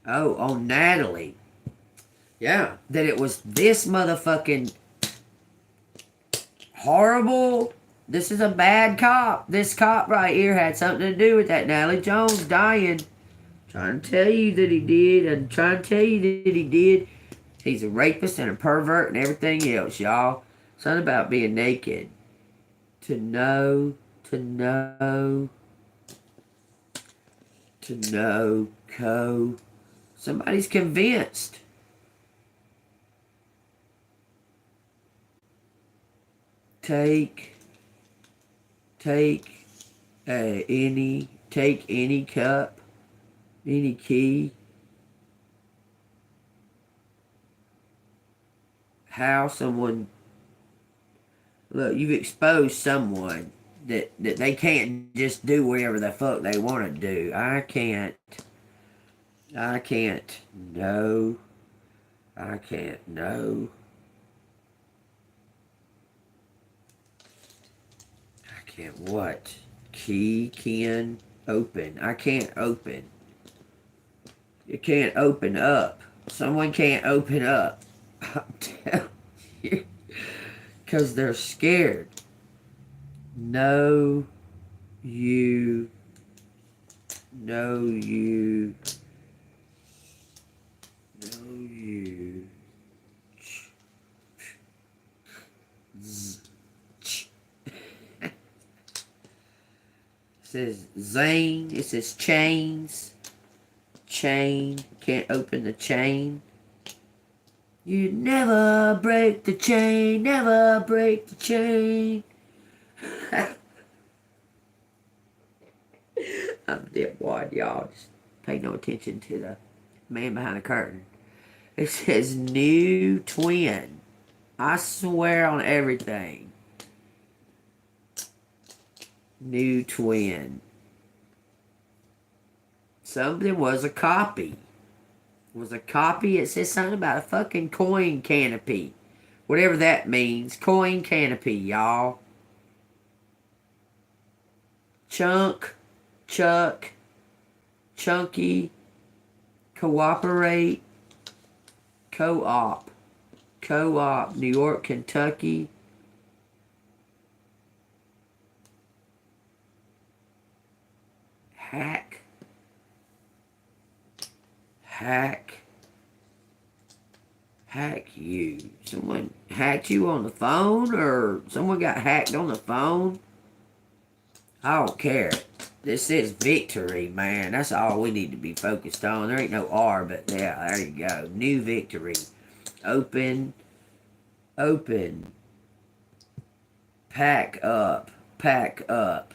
Oh, on Natalie. Yeah, that it was this motherfucking horrible. This is a bad cop. This cop right here had something to do with that Natalie Jones dying. Trying to tell you that he did. I'm trying to tell you that he did. He's a rapist and a pervert and everything else, y'all. Something about being naked. To know. Somebody's convinced. Take any cup, any key. How someone, look, you've exposed someone that they can't just do whatever the fuck they want to do. I can't. No. I can't. No. I can't what? Key can open. I can't open. You can't open up. Someone can't open up. I'm telling you. Because they're scared. No, you. It says Zane. It says chains. Chain. Can't open the chain. You never break the chain. Never break the chain. I'm a dipwad, y'all. Just pay no attention to the man behind the curtain. It says new twin. I swear on everything. New twin. Something was a copy. It says something about a fucking coin canopy. Whatever that means. Coin canopy, y'all. Chunk. Chuck. Chunky. Cooperate. Co-op. New York, Kentucky. Hack you. Someone hacked you on the phone, or someone got hacked on the phone? I don't care. This says victory, man. That's all we need to be focused on. There ain't no R, but yeah, there you go. New victory. Open. Open. Pack up. Pack up.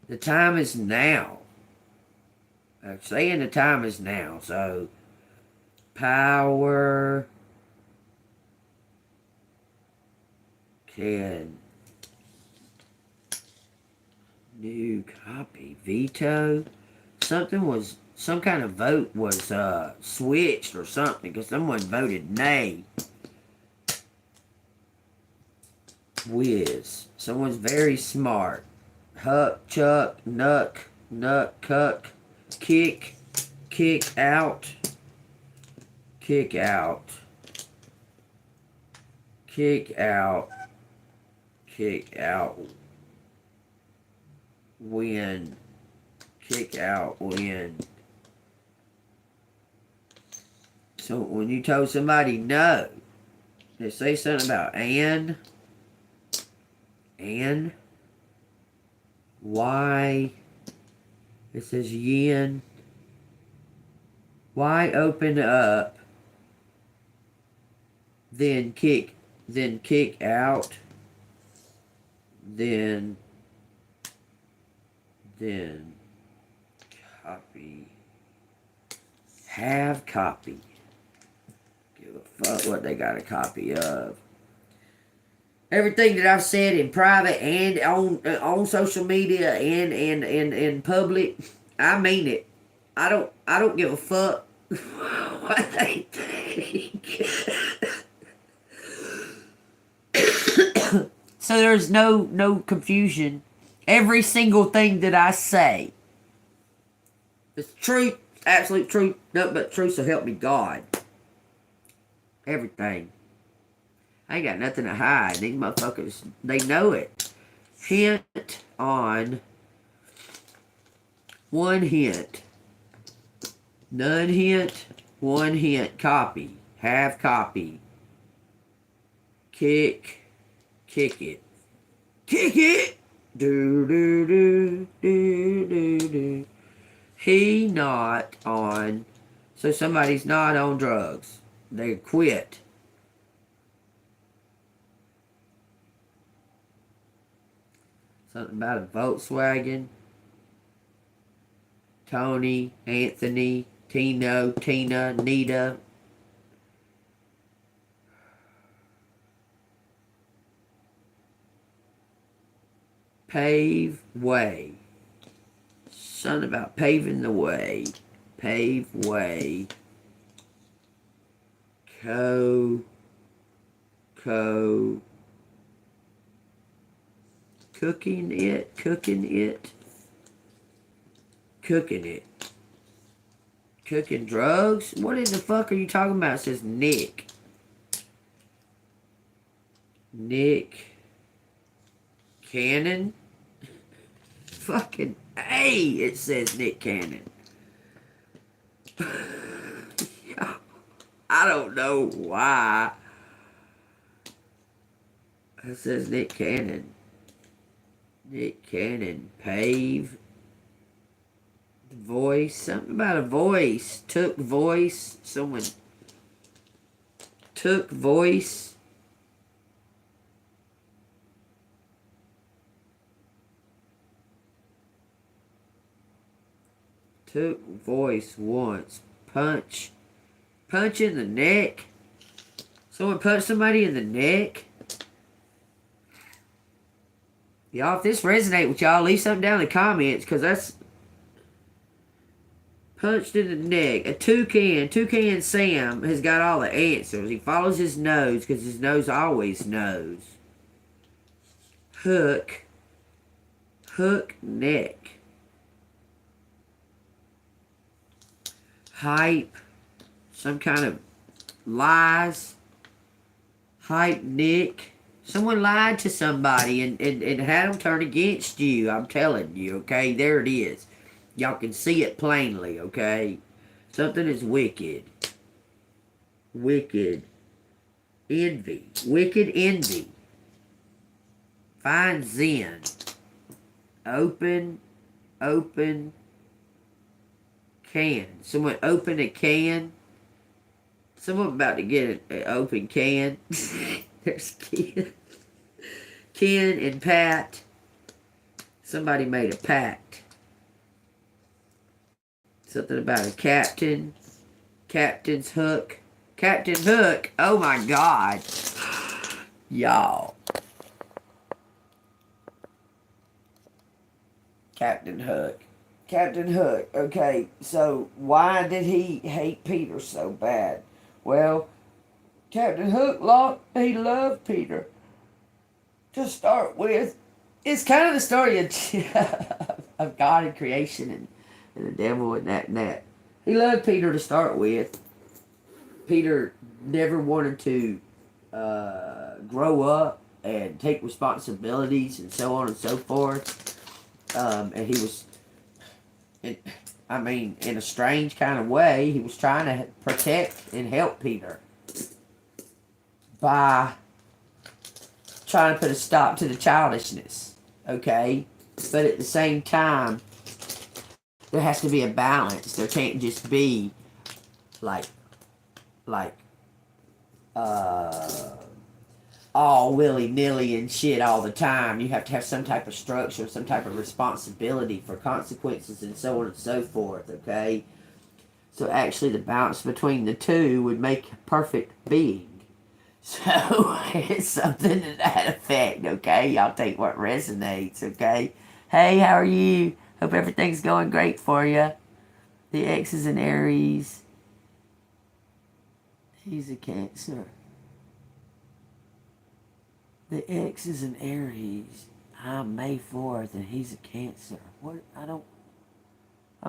The time is now. I'm saying the time is now. So, power can new copy veto. Some kind of vote was switched or something because someone voted nay. Whiz. Someone's very smart. Huck, chuck, nuck, cuck, kick, out, kick out, kick out, kick out, win, kick out, win. So when you told somebody no, they say something about why, it says yin, why open up, then kick out, then copy, have copy. Give a fuck what they got a copy of. Everything that I've said in private and on social media and in public, I mean it. I don't give a fuck what they think. So there's no confusion. Every single thing that I say is truth, absolute truth, nothing but truth, so help me God. Everything. I ain't got nothing to hide. These motherfuckers, they know it. Hint on one hint. None hint, one hint. Copy. Have copy. Kick it. Kick it! Do. He not on. So somebody's not on drugs. They quit. Something about a Volkswagen. Tony, Anthony, Tino, Tina, Nita. Pave way. Something about paving the way. Pave way. Cooking it. Cooking drugs? What in the fuck are you talking about? It says Nick. Nick Cannon? Fucking A, it says Nick Cannon. I don't know why. It says Nick Cannon. Nick Cannon. Pave. Voice. Something about a voice. Took voice. Someone took voice. Took voice once. Punch. Punch in the neck. Someone punched somebody in the neck. Y'all, if this resonates with y'all, leave something down in the comments, because that's punched in the neck. A toucan Sam has got all the answers. He follows his nose because his nose always knows. Hook neck. Hype, some kind of lies. Hype Nick. Someone lied to somebody and had them turn against you. I'm telling you, okay? There it is. Y'all can see it plainly, okay? Something is wicked. Wicked. Envy. Wicked envy. Find Zen. Open can. Someone open a can. Someone about to get an open can. There's Ken and Pat. Somebody made a pact. Something about a captain. Captain's hook. Captain Hook. Oh my God. Y'all. Captain Hook. Captain Hook. Okay, so why did he hate Peter so bad? Well, Captain Hook, he loved Peter. To start with, it's kind of the story of God and creation and the devil and that. He loved Peter to start with. Peter never wanted to grow up and take responsibilities and so on and so forth. And he was, in a strange kind of way, he was trying to protect and help Peter by trying to put a stop to the childishness, okay? But at the same time, there has to be a balance. There can't just be like all willy-nilly and shit all the time. You have to have some type of structure, some type of responsibility for consequences and so on and so forth, okay? So actually the balance between the two would make a perfect being. So it's something to that effect, okay? Y'all take what resonates, okay? Hey, how are you? Hope everything's going great for you. The X is in Aries. He's a Cancer. The X is in Aries. I'm May 4th and he's a Cancer. What? I'm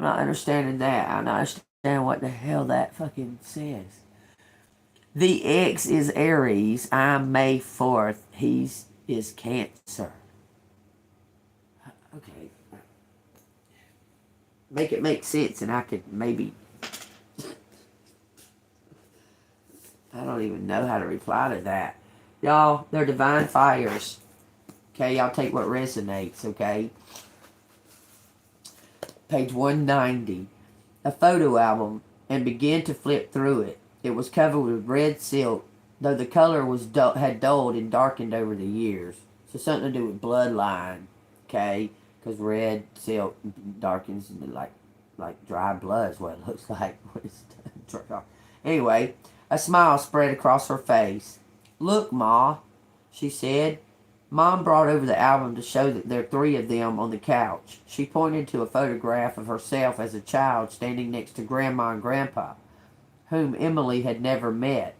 not understanding that. I'm not understanding what the hell that fucking says. The X is Aries. I'm May 4th. Is Cancer. Okay. Make it make sense and I could maybe... I don't even know how to reply to that. Y'all, they're divine fires. Okay, y'all take what resonates, okay? Page 190. A photo album, and begin to flip through it. It was covered with red silk, though the color had dulled and darkened over the years. So something to do with bloodline, okay? Because red silk darkens like dry blood is what it looks like. Anyway, a smile spread across her face. Look, Ma, she said. Mom brought over the album to show that there are 3 of them on the couch. She pointed to a photograph of herself as a child standing next to Grandma and Grandpa, whom Emily had never met.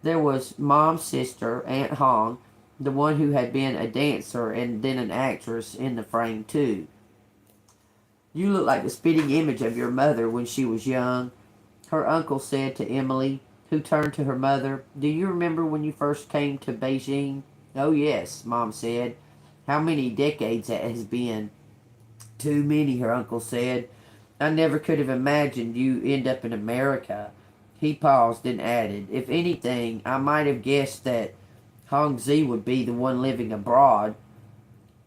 There was Mom's sister, Aunt Hong, the one who had been a dancer and then an actress in the frame too. You look like the spitting image of your mother when she was young, her uncle said to Emily, who turned to her mother. Do you remember when you first came to Beijing? Oh yes, Mom said. How many decades that has been? Too many, her uncle said. I never could have imagined you end up in America. He paused and added, if anything, I might have guessed that Hong Zi would be the one living abroad.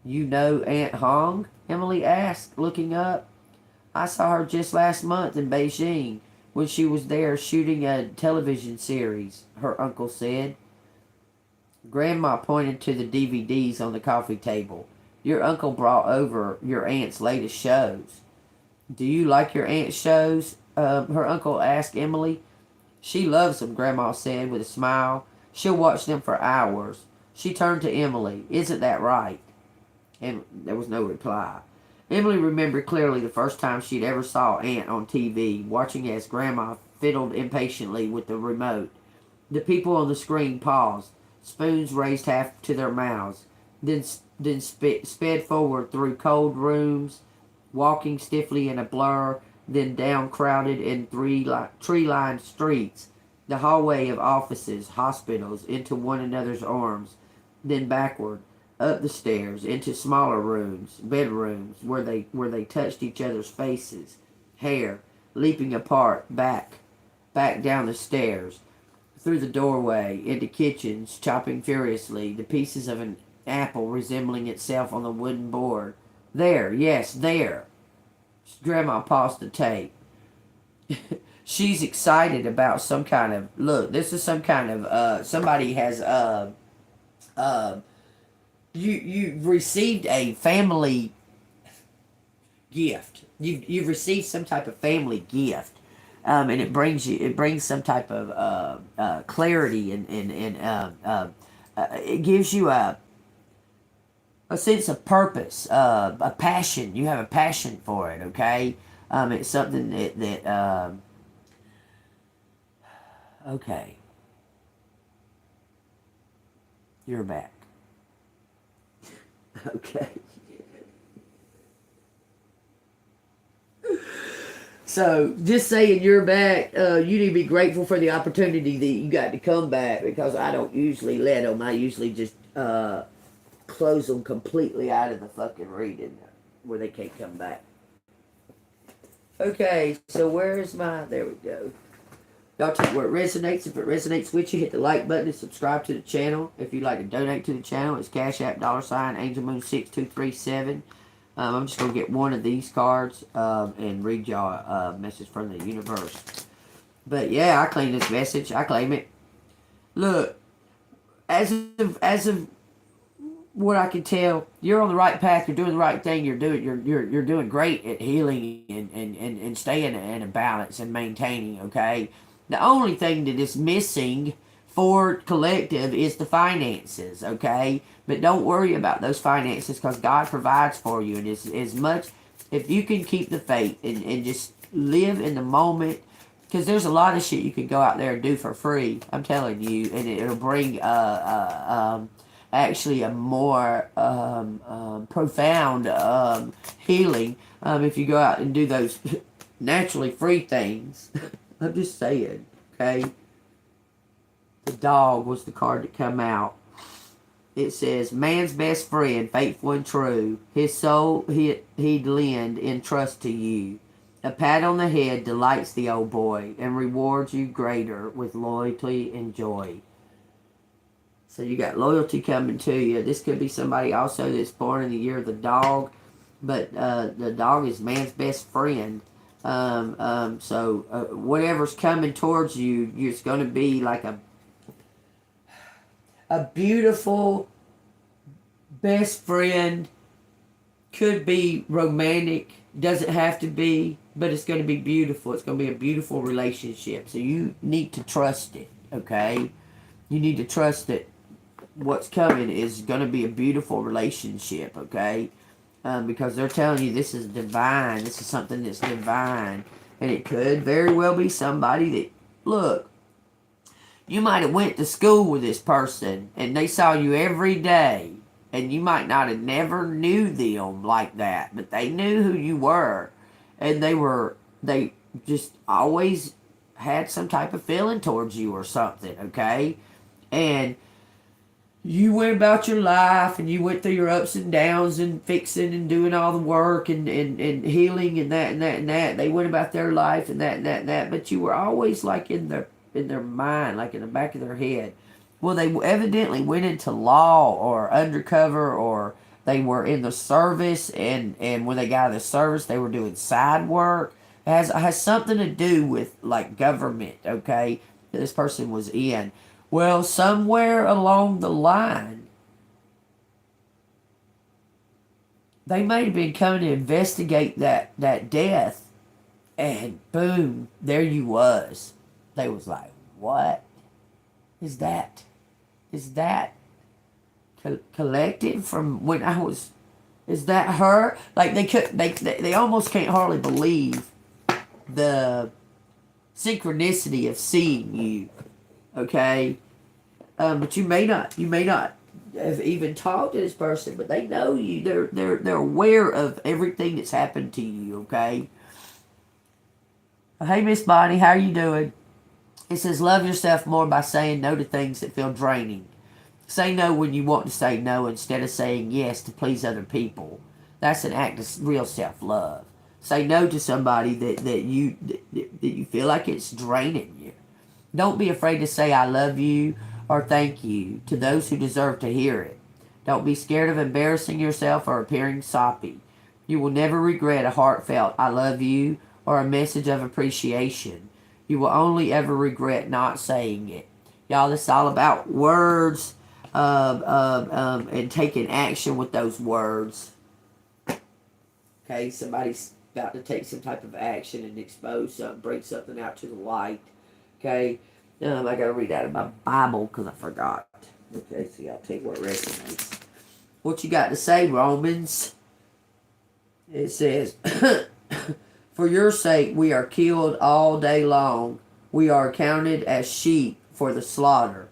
You know Aunt Hong? Emily asked, looking up. I saw her just last month in Beijing when she was there shooting a television series, her uncle said. Grandma pointed to the DVDs on the coffee table. Your uncle brought over your aunt's latest shows. Do you like your aunt's shows? Her uncle asked Emily. She loves them, Grandma said with a smile. She'll watch them for hours. She turned to Emily. Isn't that right? And there was no reply. Emily remembered clearly the first time she'd ever saw Aunt on TV, watching as Grandma fiddled impatiently with the remote. The people on the screen paused, spoons raised half to their mouths, then sped forward through cold rooms, walking stiffly in a blur, then down crowded and tree-lined streets, the hallway of offices, hospitals, into one another's arms, then backward, up the stairs, into smaller rooms, bedrooms, where they touched each other's faces, hair, leaping apart, back down the stairs, through the doorway, into kitchens, chopping furiously, the pieces of an apple resembling itself on the wooden board, There, yes, there. Grandma paused the tape. She's excited about some kind of look. This is some kind of somebody has uh you've received a family gift. You've received some type of family gift, and it brings some type of clarity and it gives you a sense of purpose, a passion. You have a passion for it. Okay, it's something that okay, you're back. Okay. So just saying you're back, you need to be grateful for the opportunity that you got to come back, because I don't usually let them. I usually just close them completely out of the fucking reading where they can't come back. Okay, so where is my, there we go. Y'all take where it resonates. If it resonates with you, hit the like button and subscribe to the channel. If you'd like to donate to the channel, it's Cash App $AngelMoon6237. I'm just going to get one of these cards and read y'all a message from the universe. But yeah, I claim this message. I claim it. Look, as of what I can tell, you're on the right path. You're doing the right thing. You're doing great at healing and staying in a balance and maintaining. Okay. The only thing that is missing for collective is the finances, okay? But don't worry about those finances, because God provides for you. And as much, if you can keep the faith and just live in the moment, because there's a lot of shit you can go out there and do for free, I'm telling you, and it'll bring actually a more profound healing if you go out and do those naturally free things. I'm just saying, okay? The dog was the card that come out. It says, man's best friend, faithful and true. His soul he'd lend in trust to you. A pat on the head delights the old boy and rewards you greater with loyalty and joy. So you got loyalty coming to you. This could be somebody also that's born in the year of the dog. But the dog is man's best friend. So whatever's coming towards you, it's going to be like a beautiful best friend. Could be romantic, doesn't have to be, but it's going to be beautiful. It's going to be a beautiful relationship. So you need to trust it, okay? You need to trust that what's coming is going to be a beautiful relationship, okay? Because they're telling you this is divine. This is something that's divine. And it could very well be somebody that, look, you might have went to school with this person and they saw you every day. And you might not have never knew them like that. But they knew who you were. And they just always had some type of feeling towards you or something, okay? And you went about your life and you went through your ups and downs and fixing and doing all the work and healing and that and that and that. They went about their life and that and that and that. But you were always like in their mind, like in the back of their head. Well, they evidently went into law or undercover, or they were in the service, and when they got out of the service, they were doing side work. It has something to do with like government, okay? That this person was in. Well, somewhere along the line, they may have been coming to investigate that death, and boom, there you was. They was like, what is that? Is that collective from when I was? Is that her? Like they almost can't hardly believe the synchronicity of seeing you. Okay, but you may not have even talked to this person, but they know you. They're aware of everything that's happened to you. Okay. Hey, Miss Bonnie, how are you doing? It says, love yourself more by saying no to things that feel draining. Say no when you want to say no instead of saying yes to please other people. That's an act of real self-love. Say no to somebody that you feel like it's draining you. Don't be afraid to say I love you or thank you to those who deserve to hear it. Don't be scared of embarrassing yourself or appearing soppy. You will never regret a heartfelt "I love you" or a message of appreciation. You will only ever regret not saying it. Y'all, this is all about words and taking action with those words. Okay, somebody's about to take some type of action and expose something, bring something out to the light. Okay, I got to read out of my Bible because I forgot. Okay, so y'all take what resonates. What you got to say, Romans? It says, "For your sake we are killed all day long. We are counted as sheep for the slaughter."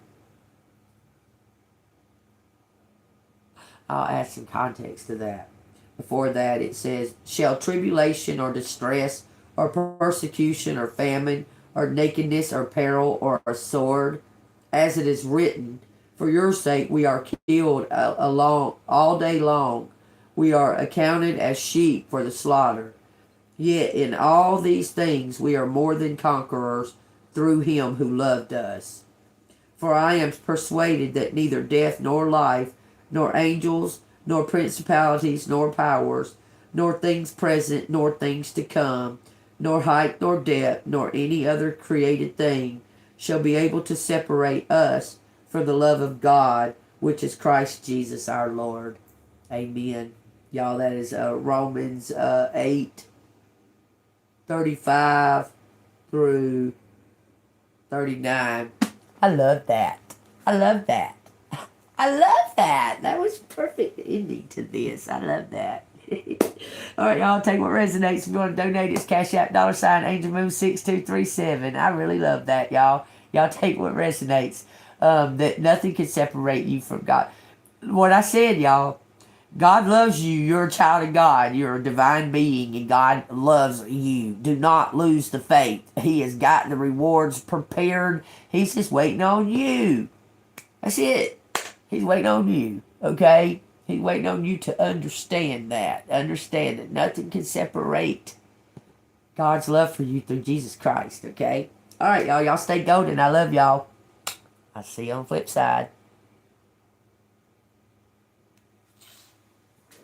I'll add some context to that. Before that, it says, "Shall tribulation or distress or persecution or famine or nakedness or peril or a sword, as it is written, for your sake we are killed along all day long. We are accounted as sheep for the slaughter. Yet in all these things we are more than conquerors through him who loved us. For I am persuaded that neither death nor life, nor angels, nor principalities, nor powers, nor things present, nor things to come, nor height, nor depth, nor any other created thing shall be able to separate us from the love of God, which is Christ Jesus our Lord." Amen. Y'all, that is Romans 8:35 through 39. I love that. I love that. I love that. That was perfect ending to this. I love that. All right, y'all, take what resonates. If you want to donate, it's Cash App, $Angelmoon6237. I really love that, y'all. Y'all take what resonates. That nothing can separate you from God. What I said, y'all, God loves you. You're a child of God. You're a divine being, and God loves you. Do not lose the faith. He has got the rewards prepared. He's just waiting on you. That's it. He's waiting on you, okay? He's waiting on you to understand that. Understand that nothing can separate God's love for you through Jesus Christ, okay? All right, y'all. Y'all stay golden. I love y'all. I'll see you on the flip side.